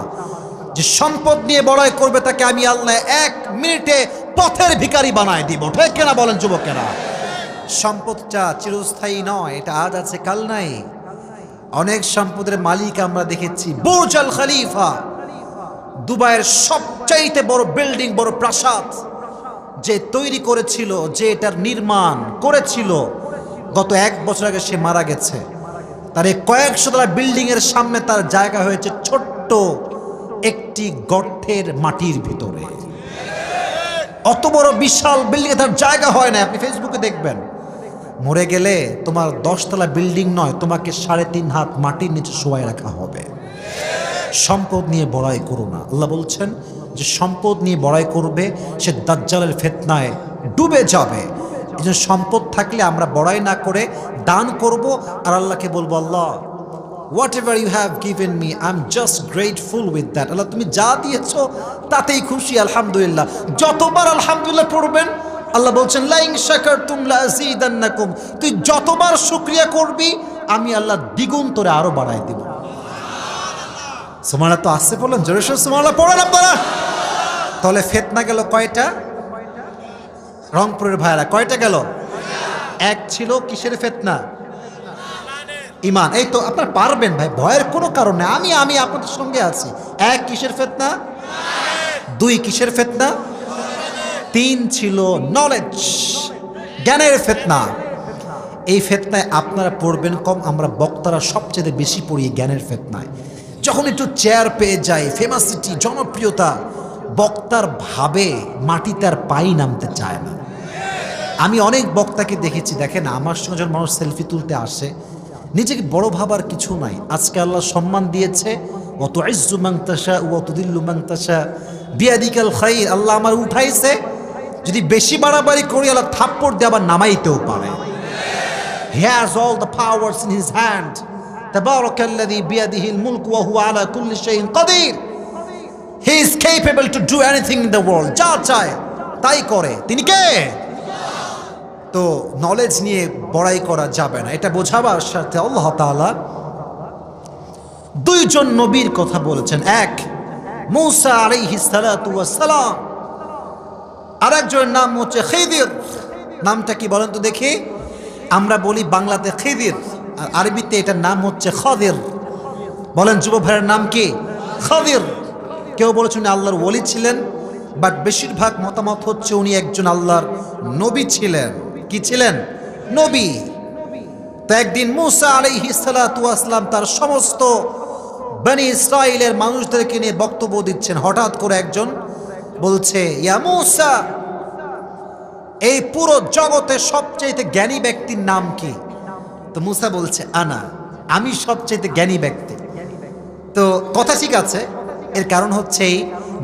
যে সম্পদ নিয়ে বড়াই করবে তাকে আমি আল্লাহ এক মিনিটে পথের ভিখারি বানায় দিব, ঠিক কিনা বলেন যুবকেরা? সম্পদটা চিরস্থায়ী নয়, এটা আজ আছে কাল নাই। অনেক সম্পদের মালিক আমরা দেখেছি, বুর্জ আল খলিফা, দুবাইয়ের সবচাইতে বড় বিল্ডিং, বড় প্রাসাদ যে তৈরি করেছিল, যে এটার নির্মাণ করেছিল, গত 1 বছর আগে সে মারা গেছে। তার এই কয়েকশো তলা বিল্ডিং এর সামনে তার জায়গা হয়েছে ছোট্ট একটি গর্তের মাটির ভিতরে। অত বড় বিশাল বিল্ডিং এ তার জায়গা হয় না। আপনি ফেসবুকে দেখবেন, মরে গেলে তোমার 10 তলা বিল্ডিং নয়, তোমাকে 3.5 হাত মাটির নিচে শোয়াই রাখা হবে। সম্পদ নিয়ে বড়াই করো না। আল্লাহ বলছেন যে সম্পদ নিয়ে বড়াই করবে সে দাজ্জালের ফিতনায় ডুবে যাবে। এই জন্য সম্পদ থাকলে আমরা বড়াই না করে দান করব, আর আল্লাহকে বলবো, আল্লাহ whatever you have given me, I'm just grateful with that. আল্লাহ তুমি যা দিয়েছো তাতেই খুশি, আলহামদুলিল্লাহ। যতবার আলহামদুলিল্লাহ পড়বেন, আল্লাহ বলছেন লা ইন শাকারতুম লা আযীদান্নাকুম, তুই যতবার শুকরিয়া করবি আমি আল্লাহ দ্বিগুণ তোরে আরো বাড়াই দিব। সুবহানাল্লাহ। তো আসছে বলেন, জোরে সোরে সুবহানাল্লাহ পড়েন আপনারা। তাহলে ফিতনা গেল কয়টা? রংপুরের ভাইরা কয়টা গেল? এক ছিল কিসের ফিতনা? ঈমান। এই তো আপনার পারবেন ভাই, ভয়ের কোনো কারণ নেই। আমি আপনাদের সঙ্গে আছি। এক কিসের ফিতনা? 2 কিসের ফিতনা? 3 ছিল নলেজ, জ্ঞানের ফিতনা। এই ফিতনায় আপনারা পড়বেন কম, আমরা বক্তারা সবচেয়ে বেশি পড়ি জ্ঞানের ফিতনায়। যখন একটু চেয়ার পেয়ে যায়, ফেমাসিটি, জনপ্রিয়তা, বক্তার ভাবে মাটিতে আর পাই নামতে চায় না। আমি অনেক বক্তাকে দেখেছি, দেখেন আমার সঙ্গে যখন মানুষ সেলফি তুলতে আসে, নিজেকে বড় ভাবার কিছু নাই। আজকে আল্লাহ সম্মান দিয়েছে, ওয়া তুইজ্জু মান তাশা ওয়া তুদিল্লু মান তাশা বিয়াদিকাল খাইর। আল্লাহ আমার উঠাইছে, যদি বেশি বাড়াবাড়ি করি আল্লাহ থাপ্পড় দিয়ে আবার নামাইতেও পারে। He has all the powers in his hand. Tabarakalladhi biyadihil mulku wa huwa ala kulli shay'in qadir. He is capable to do anything in the world. যা চায় তাই করে। তিনি কে? তো নলেজ নিয়ে বড়াই করা যাবে না, এটা বোঝাবার সাথে আল্লাহ তাআলা 2 জন নবীর কথা বলেছেন। এক মূসা আলাইহিস সালাতু ওয়াস সালাম, আরেকজনের নাম হচ্ছে খিদির। নামটা কি বলেন তো দেখি? আমরা বলি বাংলাতে খিদির, আর আরবিতে এটার নাম হচ্ছে খদির। বলেন যুব ভাইয়ের নাম কি? খদির। কেউ বলেছেন আল্লাহর ওলি ছিলেন, বাট বেশিরভাগ মতামত হচ্ছে উনি একজন আল্লাহর নবী ছিলেন। কি ছিলেন? নবী। তো একদিন মূসা আলাইহিস সালাতু ওয়াস সালাম তার সমস্ত বনি ইসরাইলের মানুষদেরকে নিয়ে বক্তব্য দিচ্ছেন। হঠাৎ করে একজন বলছে, ইয়া মূসা, এই পুরো জগতে সবচেয়ে জ্ঞানী ব্যক্তির নাম কি? তো মূসা বলছে, আমি সবচেয়ে জ্ঞানী ব্যক্তি। তো কথা ঠিক আছে, এর কারণ হচ্ছে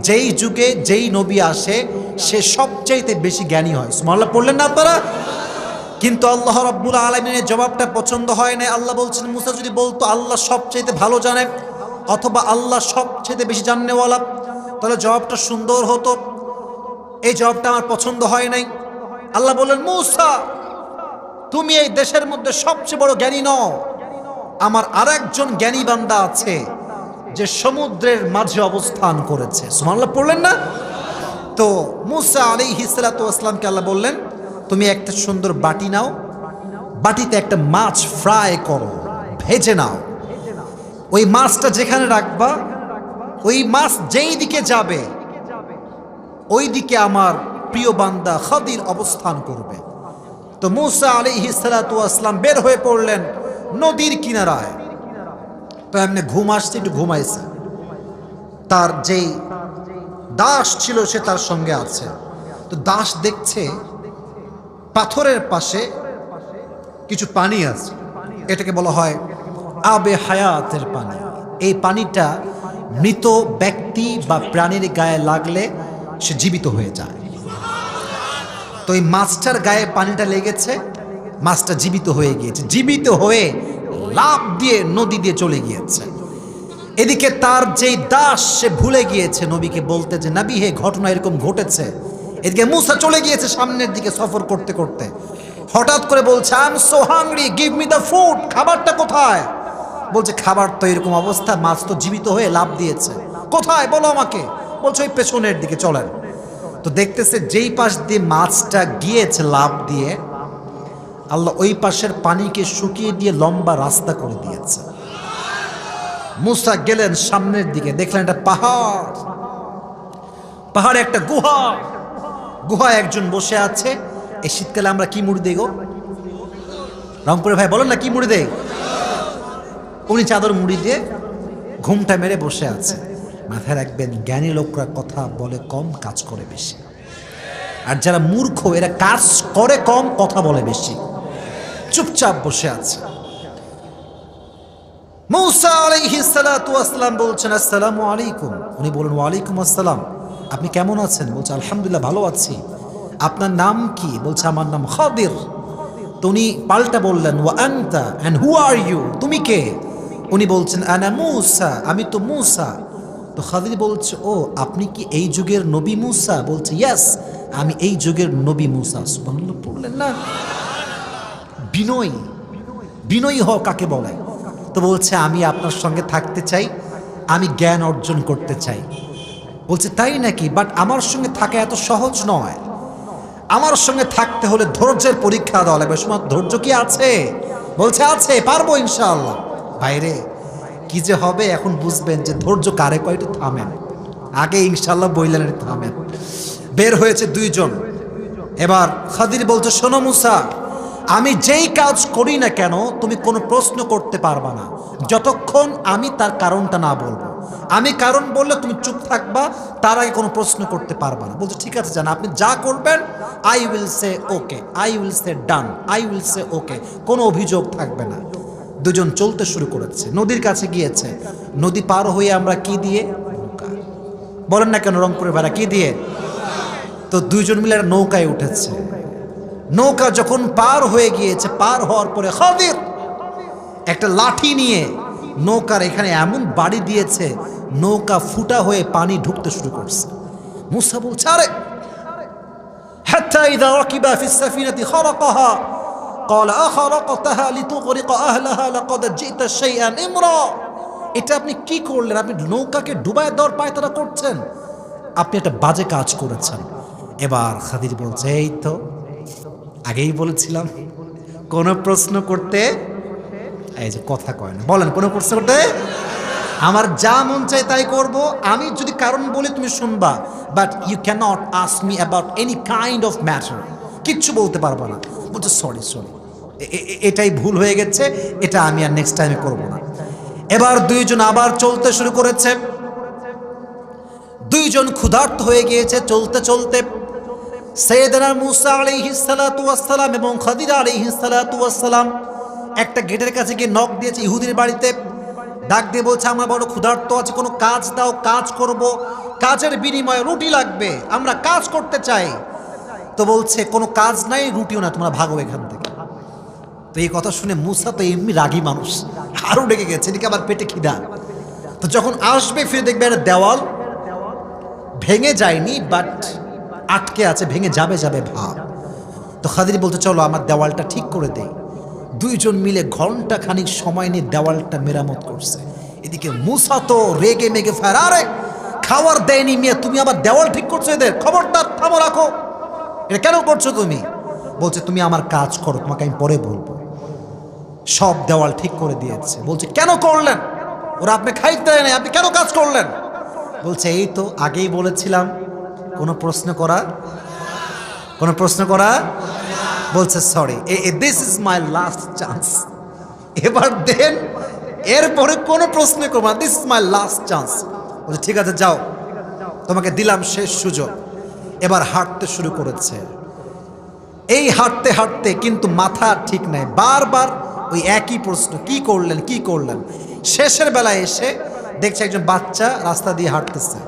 যেই যুগে যেই নবী আসে সে সবচেয়ে বেশি জ্ঞানী হয়। সুবহানাল্লাহ পড়লেন না আপনারা? কিন্তু আল্লাহ রাব্বুল আলামিনের জবাবটা পছন্দ হয় না। আল্লাহ বলছেন, মূসা যদি বলতো আল্লাহ সবচেয়ে ভালো জানে অথবা আল্লাহ সবচেয়ে বেশি জাননেওয়ালা, তাহলে জবাবটা সুন্দর হতো। এই জবাবটা আমার পছন্দ হয় নাই। আল্লাহ বললেন, মূসা তুমি এই দেশের মধ্যে সবচেয়ে বড় জ্ঞানী নও, আমার আরেকজন জ্ঞানী বান্দা আছে, যে সমুদ্রের মাঝে অবস্থান করেছে। সুবহানাল্লাহ পড়লেন না? তো মূসা আলাইহিস সালাতু ওয়াস সালামকে আল্লাহ বললেন, তুমি একটা সুন্দর বাটি নাও, বাটিতে একটা মাছ ফ্রাই করো, ভেজে নাও। ওই মাছটা যেখানে রাখবা, ওই মাছ যেই দিকে যাবে ওই দিকে আমার প্রিয় বান্দা খাদির অবস্থান করবে। তো মূসা আলাইহিস সালাতু ওয়াস সালাম বের হয়ে পড়লেন নদীর কিনারায়। তো এমনি ঘুম আসছে, একটু ঘুমাইছে। তার যেই দাস ছিল সে তার সঙ্গে আছে। তো দাস দেখছে পাথরের পাশে কিছু পানি আছে, এটাকে বলা হয় আবে হায়াতের পানি। এই পানিটা মৃত ব্যক্তি বা প্রাণীর গায়ে লাগলে সে জীবিত হয়ে যায়। তো এই মাছটার গায়ে পানিটা লেগেছে, মাছটা জীবিত হয়ে গিয়েছে, জীবিত হয়ে লাফ দিয়ে নদী দিয়ে চলে গিয়েছে। এদিকে তার যেই দাস সে ভুলে গিয়েছে নবীকে বলতে যে নবী হে ঘটনা এরকম ঘটেছে। এদিকে মূসা চলে গিয়েছে সামনের দিকে সফর করতে করতে। হঠাৎ করে বলছে I am so hungry, give me the food, খাবারটা কোথায়? বলছে খাবার তো এরকম অবস্থা, মাছ তো জীবিত হয়ে লাফ দিয়েছে, কোথায় বলো আমাকে? বলছে ওই পেছনের দিকে চলেন। তো দেখতেছে যেই পাশ দিয়ে মাছটা গিয়েছে লাফ দিয়ে, আল্লাহ ওই পাশের পানিকে শুকিয়ে দিয়ে লম্বা রাস্তা করে দিয়েছে। মূসা গেলেন সামনের দিকে, দেখলেন একটা পাহাড়, পাহাড়ে একটা গুহা, গুহায় একজন বসে আছে। এই শীতকালে আমরা কি মুড়ি দেই গো? রংপুরে ভাই বলেন না কি মুড়ি দেই? উনি চাদর মুড়ি দিয়ে ঘুমটা মেরে বসে আছে। মাথায় রাখবেন জ্ঞানী লোকরা কথা বলে কম, কাজ করে বেশি। আর যারা মূর্খ এরা কাজ করে কম, কথা বলে বেশি। চুপচাপ বসে আছে। মূসা আলাইহিস সালাতু ওয়াস সালাম বলছেন আসসালামু আলাইকুম। উনি বলেন ওয়ালাইকুম আসসালাম, আপনি কেমন আছেন? বলছে আলহামদুলিল্লাহ ভালো আছি। আপনার নাম কি? বলছে আমার নাম খাদির। তো উনি পাল্টা বললেন ওয়া আনতা, এন্ড হু আর ইউ, তুমি কে? উনি বলছেন আনা মূসা, আমি তো মূসা। তো খাদির বলছে ও আপনি কি এই যুগের নবী মূসা? বলছে ইয়েস, আমি এই যুগের নবী মূসা। সুবহানাল্লাহ পড়লেন না? বিনয়ী, বিনয়ী হও কাকে বলে? তো বলছে আমি আপনার সঙ্গে থাকতে চাই, আমি জ্ঞান অর্জন করতে চাই। বলছে তাই নাকি? বাট আমার সঙ্গে থাকা এত সহজ নয়, আমার সঙ্গে থাকতে হলে ধৈর্যের পরীক্ষা দেওয়া লাগবে। সময় ধৈর্য কি আছে? বলছে আছে, পারবো ইনশাআল্লাহ। বাইরে কি যে হবে এখন বুঝবেন যে ধৈর্য কারে কয়। একটু থামেন, আগে ইনশাআল্লাহ বললেন, থামেন। বের হয়েছে দুইজন। এবার খাদির বলছে শোনো মূসা, আমি যেই কাজ করি না কেন তুমি কোনো প্রশ্ন করতে পারবা না যতক্ষণ আমি তার কারণটা না বলবো। আমি কারণ বললে তুমি চুপ থাকবা, তার আগে কোনো প্রশ্ন করতে পারবা না। বলছে ঠিক আছে জান, আপনি যা করবেন I will say okay, I will say done, I will say okay, কোনো অভিযোগ থাকবে না। দুজন চলতে শুরু করেছে, নদীর কাছে গিয়েছে। নদী পার হয়ে আমরা কি দিয়ে? নৌকা। বলেন না কেন রংপুরের ভাড়া কি দিয়ে? তো দুইজন মিলে নৌকায় উঠেছে। নৌকা যখন পার হয়ে গিয়েছে, পার হওয়ার পরে খাদির একটা লাঠি নিয়ে নৌকার এখানে এমন বাড়ি দিয়েছে, নৌকা ফুটা হয়ে পানি ঢুকতে শুরু করছে। মূসা বলছে আরে হাত্তা ইযা রাকিবা ফিস সাফিনাতি খারাকাহা ক্বালা আখারাকতাহা লিতুগরিকা আহলাহা লাকাদ জিতা শাইআন ইমরা। এটা আপনি কি করলেন? আপনি নৌকাকে ডুবায় দেওয়ার পায়তারা করছেন, আপনি একটা বাজে কাজ করেছেন। এবার খাদির বলছে এই তো আগেই বলেছিলাম কোন প্রশ্ন করতে, এই যে কথা কয় না, বলেন কোন প্রশ্ন করতে? আমার যা মন চাই তাই করব, আমি যদি কারণ বলি তুমি শুনবা, but you cannot ask me about any kind of matter, কিচ্ছু বলতে পারবো না। বলছে সরি সরি, এটাই ভুল হয়ে গেছে, এটা আমি আর নেক্সট টাইমে করবো না। এবার দুইজন আবার চলতে শুরু করেছে। দুইজন ক্ষুধার্ত হয়ে গিয়েছে চলতে চলতে। সাইয়েদনা মূসা আলাইহিস সালাতু ওয়াস সালাম এবং খাদির আলাইহিস সালাতু ওয়াস সালাম একটা গেটের কাছে গিয়ে নক দিয়েছে ইহুদির বাড়িতে। ডাক দিয়ে বলছে আমরা বড় ক্ষুধার্ত আছি, কোনো কাজ দাও, কাজ করব, কাজের বিনিময়ে রুটি লাগবে, আমরা কাজ করতে চাই। তো বলছে কোনো কাজ নাই, রুটিও না, তোমরা ভাগো এখান থেকে। তো এই কথা শুনে মূসা তো এমনি রাগী মানুষ, আরও ডেকে গেছে, এদিকে আবার পেটে খিদা। তো যখন আসবে ফিরে দেখবে একটা দেওয়াল ভেঙে যায়নি, বাট আটকে আছে, ভেঙে যাবে যাবে ভাব। তো খাদির বলতে চলো আমার দেওয়ালটা ঠিক করে দেই। দুইজন মিলে ঘন্টা খানিক সময় নিয়ে দেওয়ালটা মেরামত করছে। এদিকে মুসা তো রেগে মেগে ফের, আরে খাবার দেয়নি মিয়া, তুমি আবার দেওয়াল ঠিক করছো, এদের খবরদার থামো, রাখো, এটা কেন করছো তুমি? বলছে তুমি আমার কাজ করো, তোমাকে আমি পরে বলবো। সব দেওয়াল ঠিক করে দিয়েছে। বলছে কেন করলেন? ওরা আপনি খাইতে দেয় নাই, আপনি কেন কাজ করলেন? বলছে এই তো আগেই বলেছিলাম কোনো প্রশ্ন করা, কোনো প্রশ্ন করা। বলছে sorry, this is my last chance, এবার দেন, এরপরে কোনো প্রশ্ন করবো না, this is my last chance. বলছে ঠিক আছে যাও, তোমাকে দিলাম শেষ সুযোগ। এবার হাঁটতে শুরু করেছে। এই হাঁটতে হাঁটতে কিন্তু মাথা ঠিক নাই, বারবার ওই একই প্রশ্ন, কি করলেন কি করলেন। শেষের বেলায় এসে দেখছে একজন বাচ্চা রাস্তা দিয়ে হাঁটতেছে।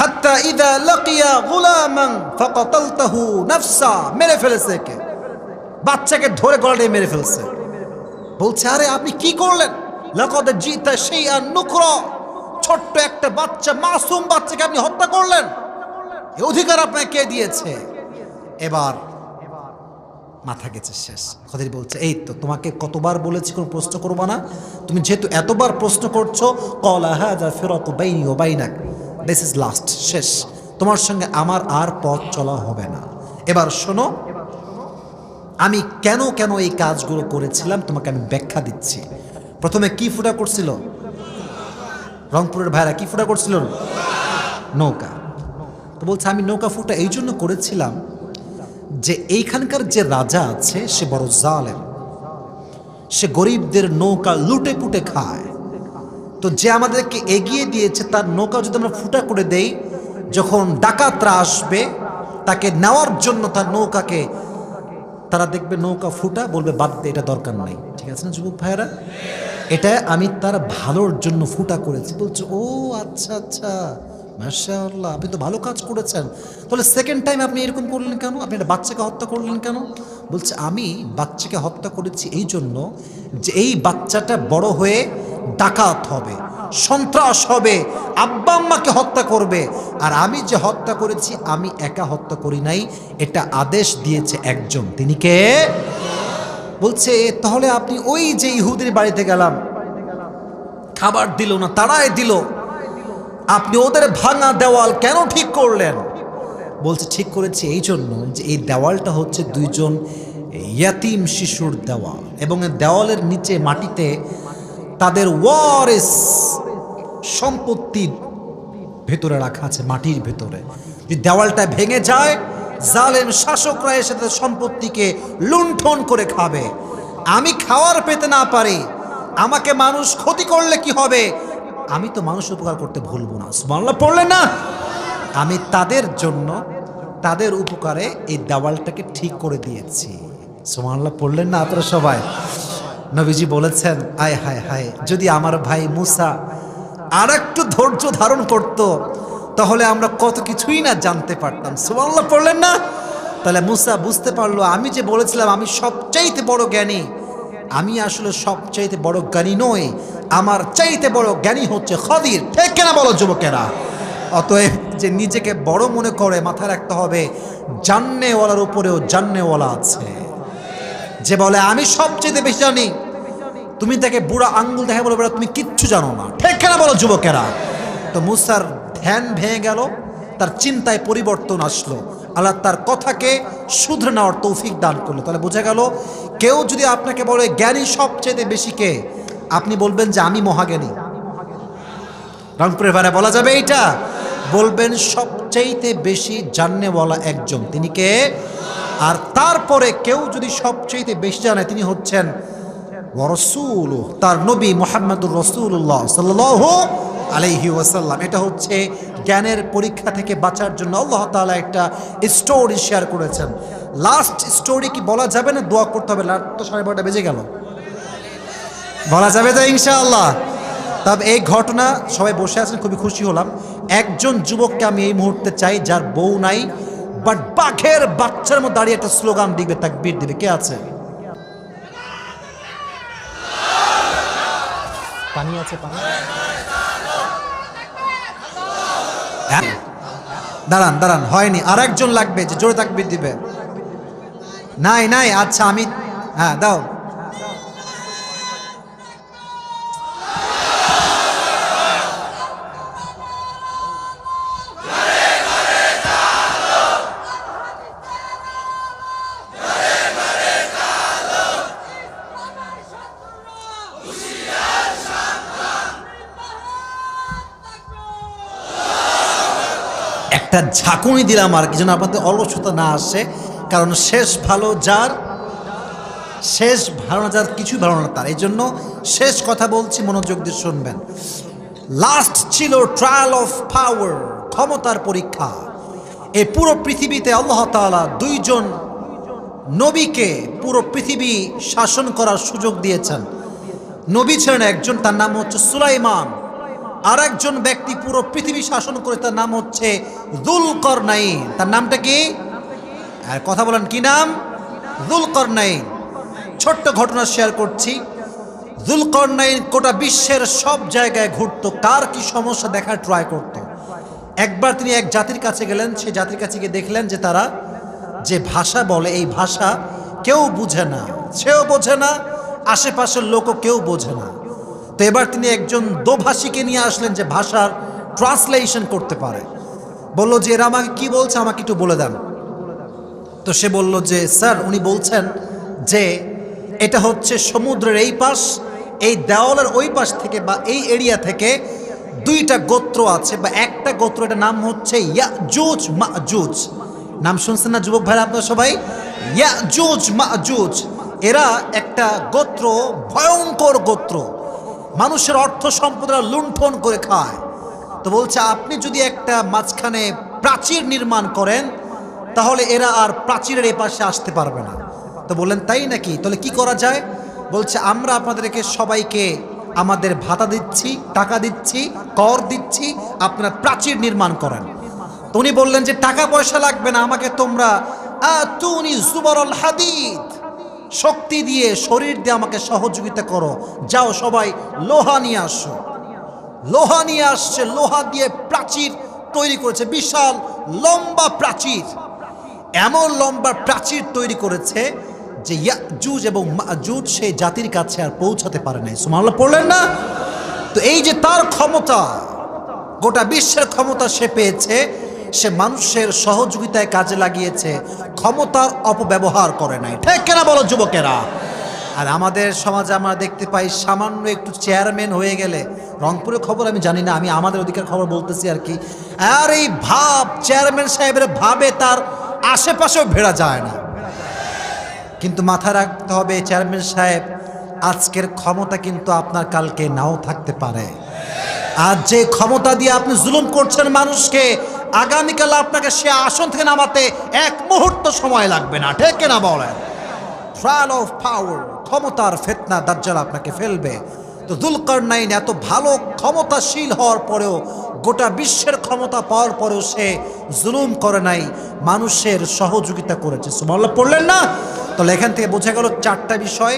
হাত্তা ইদা লাকিয়া গুলামান ফাকাতালতাহু নাফসা, মেরে ফেলেছে একে, বাচ্চাকে ধরে গলাটা মেরে ফেলছে। বলছে আরে আপনি কি করলেন? লাকাদ জিতা শাইআন নুকরা, ছোট্ট একটা বাচ্চা, মাসুম বাচ্চাকে আপনি হত্যা করলেন, এই অধিকার আপনাকে কে দিয়েছে? এবার মাথা গেছে শেষ। খদির বলছে এই তো তোমাকে কতবার বলেছি কোনো প্রশ্ন করবো না, তুমি যেহেতু এতবার প্রশ্ন করছো, ক্বালা হাযা ফিরাকু বাইনি ওয়া বাইনাক, দিস ইজ লাস্ট, শেষ, তোমার সঙ্গে আমার আর পথ চলা হবে না। এবার শোনো, আমি কেন কেন এই কাজগুলো করেছিলাম তোমাকে আমি ব্যাখ্যা দিচ্ছি। প্রথমে কি ফুটা করছিল? রংপুরের ভাইরা কি ফুটা করছিল? নৌকা। তো বলছে আমি নৌকা ফুটা এই জন্য করেছিলাম যে এইখানকার যে রাজা আছে সে বড় জালেম, সে গরিবদের নৌকা লুটে পুটে খায়। তো যে আমাদেরকে এগিয়ে দিয়েছে তার নৌকা যদি আমরা ফুটা করে দেই, যখন ডাকাতরা আসবে তাকে নেওয়ার জন্য তার নৌকাকে, তারা দেখবে নৌকা ফুটা, বলবে বাদ দে, এটা দরকার নাই। ঠিক আছে না যুবক ভাইয়েরা? এটা আমি তার ভালোর জন্য ফুটা করেছি। বলছে ও আচ্ছা আচ্ছা, মাশাআল্লাহ, আপনি তো ভালো কাজ করেছেন। তাহলে সেকেন্ড টাইম আপনি এরকম করলেন কেন? আপনি একটা বাচ্চাকে হত্যা করলেন কেন? বলছে আমি বাচ্চাকে হত্যা করেছি এই জন্য যে এই বাচ্চাটা বড় হয়ে ডাকাত হবে, সন্ত্রাস হবে, আব্বা আম্মাকে হত্যা করবে। আর আমি যে হত্যা করেছি আমি একা হত্যা করি নাই, এটা আদেশ দিয়েছে একজন, তিনি কে? বলছে তাহলে আপনি ওই যে ইহুদির বাড়িতে গেলাম, খাবার দিল না, তাড়ায় দিল, আপনি ওদের ভাঙা দেওয়াল কেন ঠিক করলেন? বলছে ঠিক করেছি এই জন্য যে এই দেওয়ালটা হচ্ছে দুইজন ইয়াতিম শিশুর দেওয়াল, এবং এই দেওয়ালের নিচে মাটিতে তাদের ওয়ারিস সম্পত্তি ভেতরে রাখা আছে, মাটির ভেতরে। যদি দেওয়ালটা ভেঙে যায়, জালেম শাসকরা এসে তাদের সম্পত্তিকে লুণ্ঠন করে খাবে। আমি খাওয়ার পেতে না পারি, আমাকে মানুষ ক্ষতি করলে কি হবে? আমি তো মানুষ উপকার করতে ভুলবো না। সুবহানাল্লাহ পড়লেন না? আমি তাদের জন্য, তাদের উপকারে এই দেওয়ালটাকে ঠিক করে দিয়েছি। সুবহানাল্লাহ পড়লেন না আপনারা সবাই? নবীজি বলেছেন আয় হায় হায়, যদি আমার ভাই মুসা আর একটু ধৈর্য ধারণ করত তাহলে আমরা কত কিছুই না জানতে পারতাম। সুবহানাল্লাহ পড়লেন না? তাহলে মুসা বুঝতে পারলো আমি যে বলেছিলাম আমি সবচাইতে বড় জ্ঞানী, আমি আসলে সবচাইতে বড় জ্ঞানী নই, আমার চাইতে বড় জ্ঞানী হচ্ছে খদির। ঠিক কেনা বলো যুবকেরা? অতএব যে নিজেকে বড় মনে করে, মাথায় রাখতে হবে জান্নেওয়ালার উপরেও জান্নেওয়ালা আছে। যে বলে আমি সবচেয়ে বেশি জানি, তুমি তাকে বুড়া আঙ্গুল দেখে বলো তুমি কিচ্ছু জানো না। ঠিক কেনা বলো যুবকেরা? তো মুসার ধ্যান ভেঙে গেল, তার চিন্তায় পরিবর্তন আসলো, আল্লাহ তার কথাকে শুধরে নেওয়ার তৌফিক দান করলো। তাহলে বোঝা গেল কেউ যদি আপনাকে বলে জ্ঞানী সবচেয়ে বেশি কে, আপনি বলবেন যে আমি মহাজ্ঞানী। রংপুরের ভাড়া বলা যাবে এইটা? বলবেন সবচাইতে বেশি জাননেওয়ালা একজন, তিনি কে? আর তারপরে কেউ যদি সবচাইতে বেশি জানে তিনি হচ্ছেন রাসূল, তার নবী মুহাম্মদুর রাসূলুল্লাহ সাল্লাল্লাহু আলাইহি ওয়াসাল্লাম। এটা হচ্ছে জ্ঞানের পরীক্ষা থেকে বাঁচার জন্য আল্লাহ তাআলা একটা স্টোরি শেয়ার করেছেন। লাস্ট স্টোরি কি বলা যাবে না? দোয়া করতে হবে। রাত তো 12:30 বেজে গেল, বলা যাবে তো ইনশাআল্লাহ? তবে এই ঘটনা, সবাই বসে আছেন, খুবই খুশি হলাম। একজন যুবককে আমি এই মুহূর্তে চাই যার বউ নাই, বাট বাঘের বাচ্চার মধ্যে দাঁড়িয়ে একটা স্লোগান দিবে, তাকবীর দিবে। কে আছে? পানি আছে? পানি দাঁড়ান দাঁড়ান, হয়নি, আর একজন লাগবে যে জোরে তাকবীর দিবে। নাই নাই, আচ্ছা আমি, হ্যাঁ দাও। একটা ঝাঁকুনি দিলাম আর কি, যেন আপনাদের অলসতা না আসে, কারণ শেষ ভালো যার, শেষ ভালো না যার, কিছু ভালো না তার। এই জন্য শেষ কথা বলছি, মনোযোগ দিয়ে শুনবেন। লাস্ট ছিল ট্রায়াল অফ পাওয়ার, ক্ষমতার পরীক্ষা। এই পুরো পৃথিবীতে আল্লাহ তাআলা দুইজন নবীকে পুরো পৃথিবী শাসন করার সুযোগ দিয়েছেন। নবী ছিলেন একজন, তার নাম হচ্ছে সুলাইমান। আর একজন ব্যক্তি পুরো পৃথিবী শাসন করে, তার নাম হচ্ছে যুলকারনাইন। তার নামটা কি? আর কথা বলেন, কি নাম? যুলকারনাইন। ছোট্ট ঘটনা শেয়ার করছি। যুলকারনাইন গোটা বিশ্বের সব জায়গায় ঘুরতো, কার কি সমস্যা দেখার ট্রাই করত। একবার তিনি এক জাতির কাছে গেলেন, সেই জাতির কাছে গিয়ে দেখলেন যে তারা যে ভাষা বলে, এই ভাষা কেউ বুঝে না, সেও বোঝে না, আশেপাশের লোকও কেউ বোঝে না। তো এবার তিনি একজন দোভাষীকে নিয়ে আসলেন যে ভাষার ট্রান্সলেশন করতে পারে। বলল যে এরা আমাকে কি বলছে, আমাকে একটু বলে দেন। তো সে বলল যে স্যার, উনি বলছেন যে এটা হচ্ছে সমুদ্রের এই পাশ, এই দেওয়ালের ওই পাশ থেকে বা এই এরিয়া থেকে দুইটা গোত্র আছে, বা একটা গোত্র, এটা নাম হচ্ছে ইয়াজুজ মাজুজ। নাম শুনছেন না যুবক ভাইরা আপনারা সবাই? ইয়াজুজ মাজুজ, এরা একটা গোত্র, ভয়ঙ্কর গোত্র, মানুষের অর্থ সম্পদরা লুণ্ঠন করে খায়। তো বলছে আপনি যদি একটা মাঝখানে প্রাচীর নির্মাণ করেন, তাহলে এরা আর প্রাচীরের এ পাশে আসতে পারবে না। তো বললেন তাই নাকি, তাহলে কি করা যায়? বলছে আমরা আপনাদেরকে সবাইকে আমাদের ভাতা দিচ্ছি, টাকা দিচ্ছি, কর দিচ্ছি, আপনারা প্রাচীর নির্মাণ করেন। তো উনি বললেন যে টাকা পয়সা লাগবে না, আমাকে তোমরা আতুনি জুবারুল হাদিদ, শক্তি দিয়ে, শরীর দিয়ে আমাকে সহযোগিতা করো। যাও সবাই লোহা নিয়ে আসো। লোহা নিয়ে আসছে, লোহা দিয়ে প্রাচীর তৈরি করেছে, বিশাল লম্বা প্রাচীর। এমন লম্বা প্রাচীর তৈরি করেছে যে ইয়াজুজ এবং মাজুজ সেই জাতির কাছে আর পৌঁছাতে পারে নাই। সুবহানাল্লাহ পড়লেন না? তো এই যে তার ক্ষমতা, গোটা বিশ্বের ক্ষমতা সে পেয়েছে, সে মানুষের সহযোগিতায় কাজে লাগিয়েছে, ক্ষমতার অপব্যবহার করে নাই। ঠিক কেনা বলো যুবকেরা? আর আমাদের সমাজে আমরা দেখতে পাই সামান্য একটু চেয়ারম্যান হয়ে গেলে, রংপুরের খবর আমি জানি না, আমি আমাদের ওদিকের খবর বলতেছি আর কি, আর এই ভাব চেয়ারম্যান সাহেবের ভাবে তার আশেপাশেও ভেড়া যায় না। কিন্তু মাথা রাখতে হবে চেয়ারম্যান সাহেব, আজকের ক্ষমতা কিন্তু আপনার কালকে নাও থাকতে পারে। আর যে ক্ষমতা দিয়ে আপনি জুলুম করছেন মানুষকে, আগামীকাল আপনাকে সে আসন থেকে নামাতে এক মুহূর্ত সময় লাগবে না। ঠিক কিনা বলেন? ট্রায়াল অফ পাওয়ার, ক্ষমতার ফিতনা দাজ্জাল আপনাকে ফেলবে। তো যুলকারনাইন এত ভালো ক্ষমতাশীল হওয়ার পরেও, গোটা বিশ্বের ক্ষমতা পাওয়ার পরেও সে জুলুম করে নাই, মানুষের সহযোগিতা করেছে। সুবহানাল্লাহ পড়লেন না? তাহলে এখান থেকে বোঝা গেল চারটা বিষয়।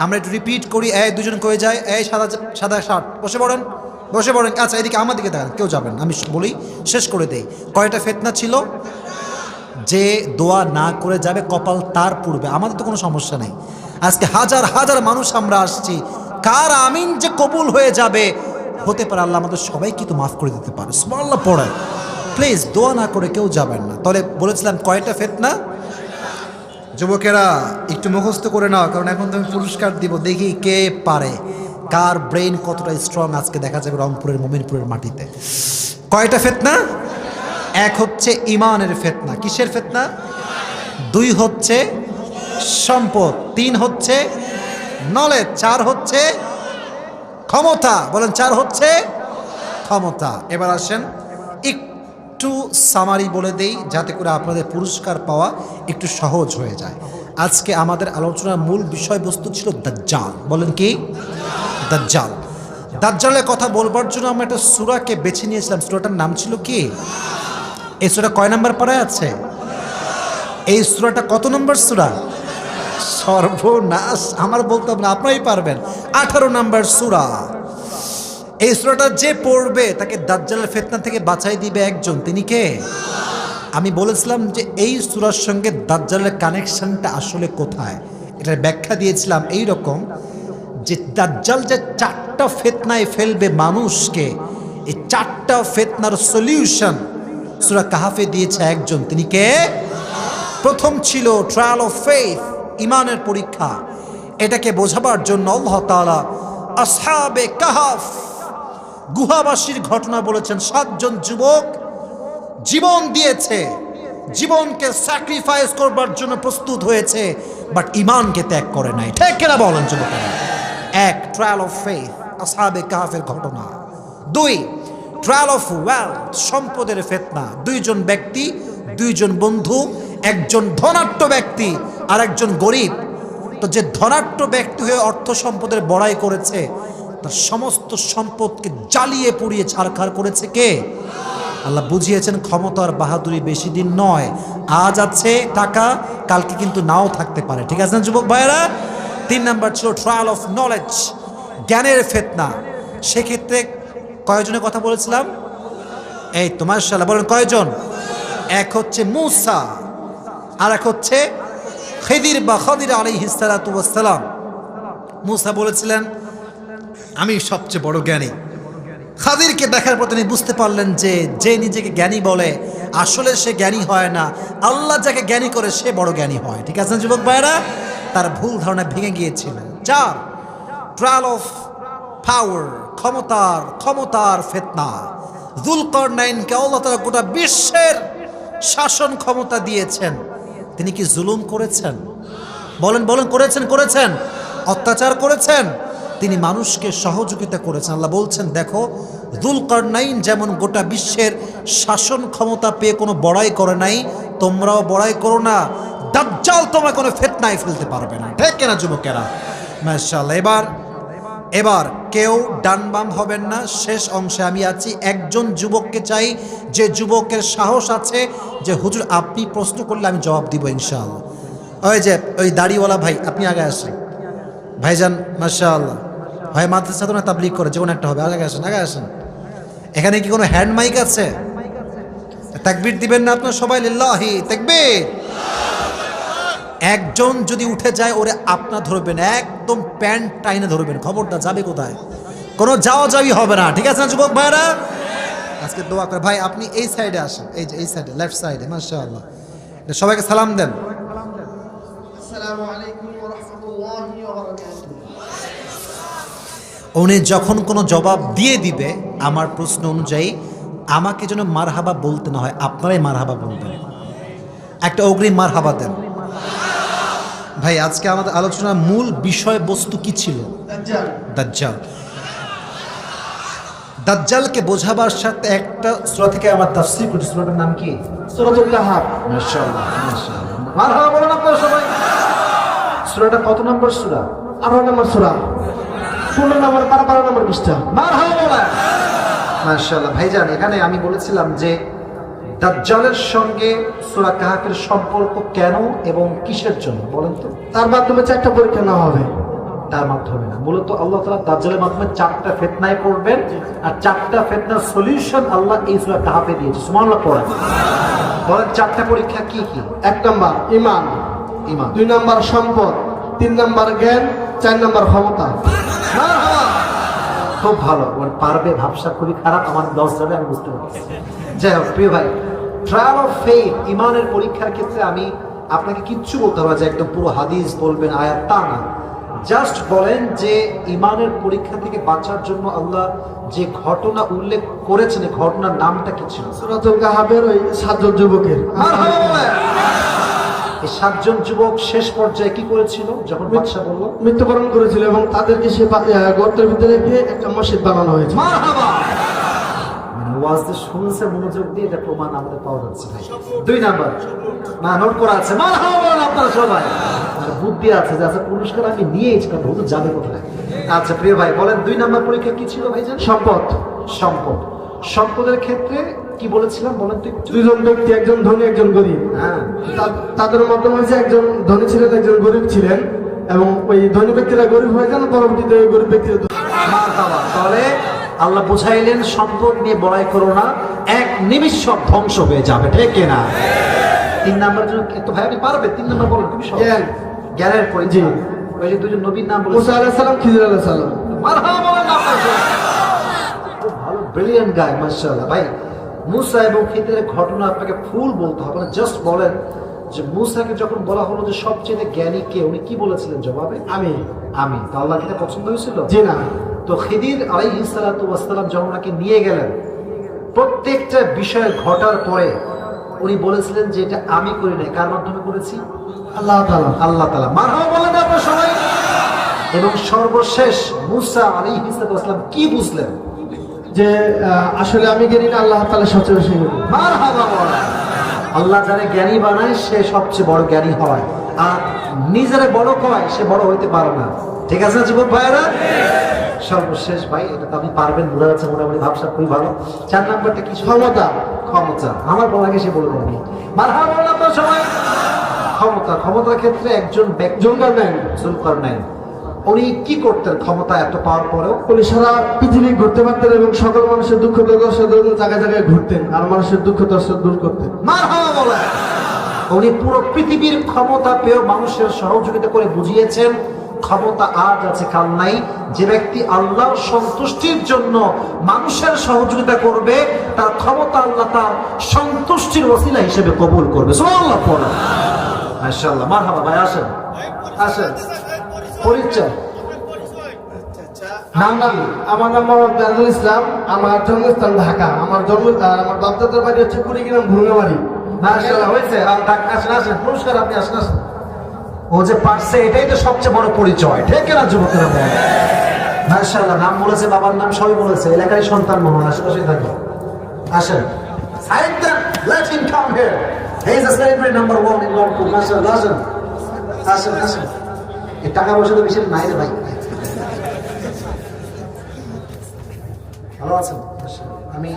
আমরা একটু রিপিট করি, এই দুজন কয়ে যায়, এই সাদা সাদা শার্ট, বসে পড়েন, বসে পড়েন। আচ্ছা এদিকে আমার দিকে দেখেন, কেউ যাবেন, আমি বলি শেষ করে দেই। কয়টা ফিতনা ছিল? যে দোয়া না করে যাবে কপাল তার পুড়বে। আমাদের তো কোনো সমস্যা নেই, আজকে হাজার হাজার মানুষ আমরা আসছি, কার আমিন যে কবুল হয়ে যাবে, হতে পারে আল্লাহ আমাদের সবাইকে তো মাফ করে দিতে পারে। সুবহানাল্লাহ পড়ে, প্লিজ দোয়া না করে কেউ যাবেন না। তাহলে বলেছিলাম কয়টা ফিতনা? যুবকেরা একটু মুখস্থ করে নাও, কারণ এখন তুমি পুরস্কার দিব, দেখি কে পারে, কার ব্রেন কতটা স্ট্রং আজকে দেখা যাবে রংপুরের মোমিনপুরের মাটিতে। কয়টা ফিতনা? এক হচ্ছে ইমানের ফিতনা। কিসের ফিতনা? দুই হচ্ছে সম্পদ, তিন হচ্ছে নলেজ, চার হচ্ছে ক্ষমতা। বলেন চার হচ্ছে ক্ষমতা। এবার আসেন একটু সামারি বলে দেই, যাতে করে আপনাদের পুরস্কার পাওয়া একটু সহজ হয়ে যায়। আজকে আমাদের আলোচনার মূল বিষয়বস্তু ছিল দাজ্জাল। বলেন কি? দাজ্জাল। দাজ্জালের কথা বলবার জন্য আমরা একটা সূরাকে বেছে নিয়েছিলাম। সূরাটার নাম ছিল কি? এই সূরা কয় নম্বর পারায় আছে? এই সূরাটা কত নম্বর সূরা? সর্বনাশ, আমার বলতে হবে না, আপনারাই পারবেন। 18 নম্বর সূরা। এই সূরাটা যে পড়বে তাকে দাজ্জালের ফিতনা থেকে বাঁচাই দিবে একজন, তিনি কে? আমি বলেছিলাম যে এই সূরার সঙ্গে দাজ্জালের কানেকশনটা আসলে কোথায়, এটার ব্যাখ্যা দিয়েছিলাম এই রকম যে দাজ্জাল যে চারটা ফিতনায় ফেলবে মানুষকে, এই চারটা ফিতনার সলিউশন সূরা কাহাফে দিয়েছে একজন, তিনি কে? প্রথম ছিল ট্রায়াল অফ ফেথ, ইমানের পরীক্ষা। এটাকে বোঝাবার জন্য আল্লাহ তাআলা আসহাবে কাহাফ, গুহাবাসীর ঘটনা বলেছেন। 7 জন যুবক জীবন দিয়েছে, জীবনকে স্যাক্রিফাইস করবার জন্য প্রস্তুত হয়েছে, বাট ঈমানকে ত্যাগ করে নাই। ঠিক কিনা বলেন যুবকেরা? এক, ট্রায়াল অফ ফেথ, আসহাবে কাহফের ঘটনা। দুই, ট্রায়াল অফ ওয়েলথ, সম্পদের ফিতনা। দুইজন ব্যক্তি, দুইজন বন্ধু, একজন ধনাঢ্য ব্যক্তি আর একজন গরিব। তো যে ধনাঢ্য ব্যক্তি হয়ে অর্থ সম্পদের বড়াই করেছে, তার সমস্ত সম্পদকে জ্বালিয়ে পুড়িয়ে ছারখার করেছে কে? আল্লাহ বুঝিয়েছেন ক্ষমতার বাহাদুরি বেশি দিন নয়, আজ আছে টাকা, কালকে কিন্তু নাও থাকতে পারে। ঠিক আছে না যুবক ভাইয়েরা? তিন নাম্বার ছিল ট্রায়াল অফ নলেজ, জ্ঞানের ফিতনা। সেক্ষেত্রে কয়জনের কথা বলেছিলাম? এই তো মাশাআল্লাহ, বলেন কয়জন? এক হচ্ছে মূসা, আর এক হচ্ছে খিদির বা খদির আলাইহিস সালাতু ওয়াস সালাম। মূসা বলেছিলেন আমি সবচেয়ে বড় জ্ঞানী। খাদিরকে দেখার পর তিনি বুঝতে পারলেন যে যে নিজেকে জ্ঞানী বলে আসলে সে জ্ঞানী হয় না, আল্লাহ যাকে জ্ঞানী করে সে বড় জ্ঞানী হয়। ঠিক আছে যুবক ভাইরা? তার ভুল ধারণা ভেঙে গিয়েছিল। চার, ট্রায়াল অফ পাওয়ার, ক্ষমতার ফিতনা। যুলকারনাইনকে আল্লাহ তাআলা গোটা বিশ্বের শাসন ক্ষমতা দিয়েছেন, তিনি কি জুলুম করেছেন? বলেন করেছেন? অত্যাচার করেছেন? তিনি মানুষকে সহযোগিতা করেছেন। আল্লাহ বলছেন দেখো, যুলকারনাইন যেমন গোটা বিশ্বের শাসন ক্ষমতা পেয়ে কোনো বড়াই করে নাই, তোমরাও বড়াই করো না। দাজ্জাল তোমার কোনো ফিতনায় ফেলতে পারবে না। ঠিক কিনা যুবকেরা? মাশাআল্লাহ। এবার কেউ ডান বাম হবেন না, শেষ অংশে আমি আছি। একজন যুবককে চাই যে যুবকের সাহস আছে যে হুজুর আপনি প্রশ্ন করলে আমি জবাব দিব ইনশাআল্লাহ। ওই দাড়িওয়ালা ভাই, আপনি আগে আসেন। ভাইজান মাশাআল্লাহ, হয় মাদ্রাসা তো না তাবলীগ করে, যে কোনো একটা হবে। আগে আসেন। এখানে কি কোনো হ্যান্ড মাইক আছে? তাকবীর দিবেন না আপনার সবাই? লিল্লাহি তাকবীর। একজন যদি উঠে যায় ওরে আপনার ধরবেন, একদম প্যান্ট টাইনে ধরবেন, খবরটা যাবে কোথায়? কোনো যাওয়াই হবে না। ঠিক আছে না যুবক ভাইরা? আজকে দোয়া করে ভাই আপনি এই সাইডে আসেন, এই যে এই সাইডে, লেফট সাইডে। মাশাআল্লাহ, সবাইকে সালাম দেন। আসসালামু আলাইকুম ওয়া রাহমাতুল্লাহি ওয়া বারাকাতুহু। উনি যখন কোনো জবাব দিয়ে দিবে আমার প্রশ্ন অনুযায়ী, আমাকে যেন মারহাবা বলতে না হয়, আপনারাই মারহাবা বলবেন। একটা অগ্রিম মারহাবা দেন। ভাই আজকে আমাদের আলোচনার মূল বিষয়বস্তু কি ছিল? দাজ্জালকে বোঝাবার সাথে একটা সূরা থেকে আমার তাফসীর করেছি। সূরাটার নাম কি? সূরাতুল কাহফ। মাশাআল্লাহ। মারহাবা বলেন আপনারা সবাই। সূরাটা কত নম্বর সূরা? 18 নম্বর সূরা, 16 নম্বর, 12 নম্বর পৃষ্ঠা। মারহাবা বলেন। মাশাআল্লাহ। ভাইজান এখানে আমি বলেছিলাম যে দাজ্জালের সঙ্গে সূরা কাহফের সম্পর্ক কেন এবং কিসের জন্য বলেন তো? তার মাধ্যমে 4টা পরীক্ষা নেওয়া হবে। তার মাধ্যমে না, মূলত আল্লাহ তাআলা দাজ্জালের মাধ্যমে 4টা ফিতনায় পড়বেন, আর 4টা ফিতনার সলিউশন আল্লাহ এই সূরা কাহফে দিয়েছে। সুবহানাল্লাহ পড়েন। বলেন 4টা পরীক্ষা কি কি? 1 নম্বর ঈমান, 2 নম্বর সম্পদ, 3 নম্বর জ্ঞান, 4 নম্বর ক্ষমতা। খুব ভালো, পারবে। ভাবসা খুবই খারাপ, আমার 10 যাবে আমি বুঝতে পারছি। যাই হোক প্রিয় ভাই, ট্রায়াল অফ ফেথ, ইমানের পরীক্ষার ক্ষেত্রে আমি আপনাকে কিচ্ছু বলতে হবে যে একদম পুরো হাদিস বলবেন, আয়াত, তা না। জাস্ট বলেন যে ইমানের পরীক্ষা থেকে বাঁচার জন্য আল্লাহ যে ঘটনা উল্লেখ করেছেন, এই ঘটনার নামটা কি ছিল? সূরাতুল কাহফের ওই 7 জন যুবকের। এই 7 জন যুবক শেষ পর্যায়ে কি করেছিল যখন বাদশা বলল? মৃত্যুবরণ করেছিল এবং তাদেরকে সে গর্তের ভিতরে রেখে একটা মসজিদ বানানো হয়েছে। মারহাবা। ওয়াজে শুনছে মনোযোগ দিয়ে, এটা প্রমাণ আমাদের পাওয়া যাচ্ছে ভাই। 2 নাম্বার না, নোট করা আছে। মারহাবা বলেন আপনারা সবাই। আর বুদ্ধি আছে যে আচ্ছা পুরস্কার আমি নিয়েছি, কারণ হুজুর যাবে কোথায়। আচ্ছা প্রিয় ভাই বলেন 2 নাম্বার পরীক্ষা কি ছিল ভাইজান? সম্পদের ক্ষেত্রে কি বলেছিলাম বলেন তো? 2 জন ব্যক্তি, একজন ধনী একজন গরিব। হ্যাঁ, তাদের মাধ্যমে হয়েছে একজন ধনী ছিলেন একজন গরিব ছিলেন, এবং ওই ধনী ব্যক্তিরা গরিব হয়ে যান, পরবর্তীতে ওই গরিব ব্যক্তিরা। তাহলে আল্লাহ বুঝাইলেন সম্পদ নিয়ে বড়াই করো না, এক নিমিষ সব ধ্বংস হয়ে যাবে। ঠিক কিনা? 3 নাম্বার জন্য তো ভাই আপনি পারবে। 3 নাম্বার বলেন, খুবই সহজ। জ্ঞানের পরিচয়। ওই যে 2 জন নবীর নাম বলেছেন, মুসা আলাইহিস সালাম, খিজির আলাইহিস সালাম। মারহাবা বলেন আপনারা। খুব ভালো, ব্রিলিয়ান্ট গায় মাশাআল্লাহ। ভাই মুসা এবং খিজিরের ঘটনা আপনাকে ফুল বলতে হবে না, জাস্ট বলেন যে মুসাকে যখন বলা হলো যে সবচেয়ে জ্ঞানী কে, উনি কি বলেছিলেন জবাবে? আমি। তো আল্লাহ কি এটা পছন্দ হয়েছিল? জি না। তো খিদির আলাইহিস সালাতু ওয়াস সালাম যখন ওনাকে নিয়ে গেলেন, প্রত্যেকটা বিষয় ঘটার পরে উনি বলেছিলেন যে এটা আমি করি নাই, কার মাধ্যমে করেছি? আল্লাহ তাআলা। আল্লাহ তাআলা। মারহাবা বলেন আপনারা সবাই। এবং সর্বশেষ মুসা আলাইহিস সালাম কি বুঝলেন? যে আসলে আমি জ্ঞানী না, আল্লাহ তাআলা সবচেয়ে বেশি জ্ঞানী। মারহাবা বলেন। আল্লাহ যারা জ্ঞানী বানায় সে সবচেয়ে বড় জ্ঞানী হয়, আর নিজেরা বড় কয় সে বড় হইতে পারে না। ঠিক আছে না যুবক ভাইয়েরা? সর্বশেষ ভাই, এটা তো আপনি পারবেন, বোঝা যাচ্ছে মোটামুটি ভাবসাব খুবই ভালো। 4 নাম্বারটা কি? ক্ষমতা। ক্ষমতা। আমার বলার আগে সে বলে দেননি। মারহাবা বলেন আপনারা সবাই। ক্ষমতা। ক্ষমতার ক্ষেত্রে একজন ব্যক্তি জুলকারনাইন, উনি কি করতেন ক্ষমতা এত পাওয়ার পরেও? উনি সারা পৃথিবী ঘুরতে পারতেন এবং সকল মানুষের দুঃখ দুর্দশার জন্য জায়গায় জায়গায় ঘুরতেন আর মানুষের দুঃখ দর্শা দূর করতেন। মারহাবা বলেন। উনি পুরো পৃথিবীর ক্ষমতা পেয়েও মানুষের সহযোগিতা করে বুঝিয়েছেন ক্ষমতা আজ আছে কাল নাই। যে ব্যক্তি আল্লাহর সন্তুষ্টির জন্য মানুষের সহযোগিতা করবে তার ক্ষমতা আল্লাহ তার সন্তুষ্টির ওসিলা হিসেবে কবুল করবে। সুবহানাল্লাহ পড়া। মাশাআল্লাহ। মারহাবা ভাই, আসেন আসেন। পরিচয়। নাম কি? আমার নাম মোহাম্মদ বেলাল ইসলাম। আমার জন্মস্থান ঢাকা। আমার বাপদাদার বাড়ি হচ্ছে কুড়িগ্রাম ভুঙ্গামারি। মাশাআল্লাহ, হয়েছে। আসেন আসেন, পুরস্কার আপনি আসেন আসেন। ও যে পারছে এটাই তো সবচেয়ে বড় পরিচয়, ঠিক না যুবকেরা? বলেন মাশাআল্লাহ। নাম বলেছে, বাবার নাম সবই বলেছে, এলাকায় সন্তান মনে হয়, আশেপাশে থাকে। আসেন। Sign them, let him come here. He is a celebrity number 1 in Rangpur. মাশাআল্লাহ, আসেন আসেন আসেন। এই টাকা পয়সা তো বেশি নাই রে ভাই। ভালো আছেন? আমি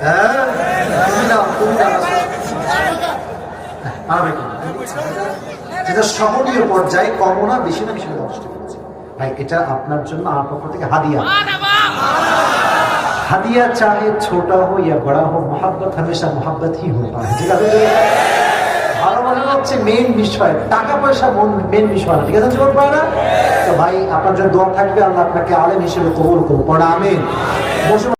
হ্যাঁ, তুমি দাও। পারবে কি? যেটা সহনীয় পর্যায়ে, কম না বেশি না, বেশি নষ্ট করেছে ভাই। এটা আপনার জন্য আমার পক্ষ থেকে হাদিয়া। হাদিয়া চাহে ছোটা হো ইয়া বড়া হো, মোহাব্বত হামেশা মোহাব্বত হি হোতা হ্যায়। ঠিক আছে? ভালোবাসা হচ্ছে মেইন বিষয়, টাকা পয়সা মেইন বিষয় না। ঠিক আছে যুবক ভাইরা? তো ভাই আপনার জন্য দোয়া থাকবে, আল্লাহ আপনাকে আলেম হিসেবে কবুল করুন। পড়া আমিন। বসুন।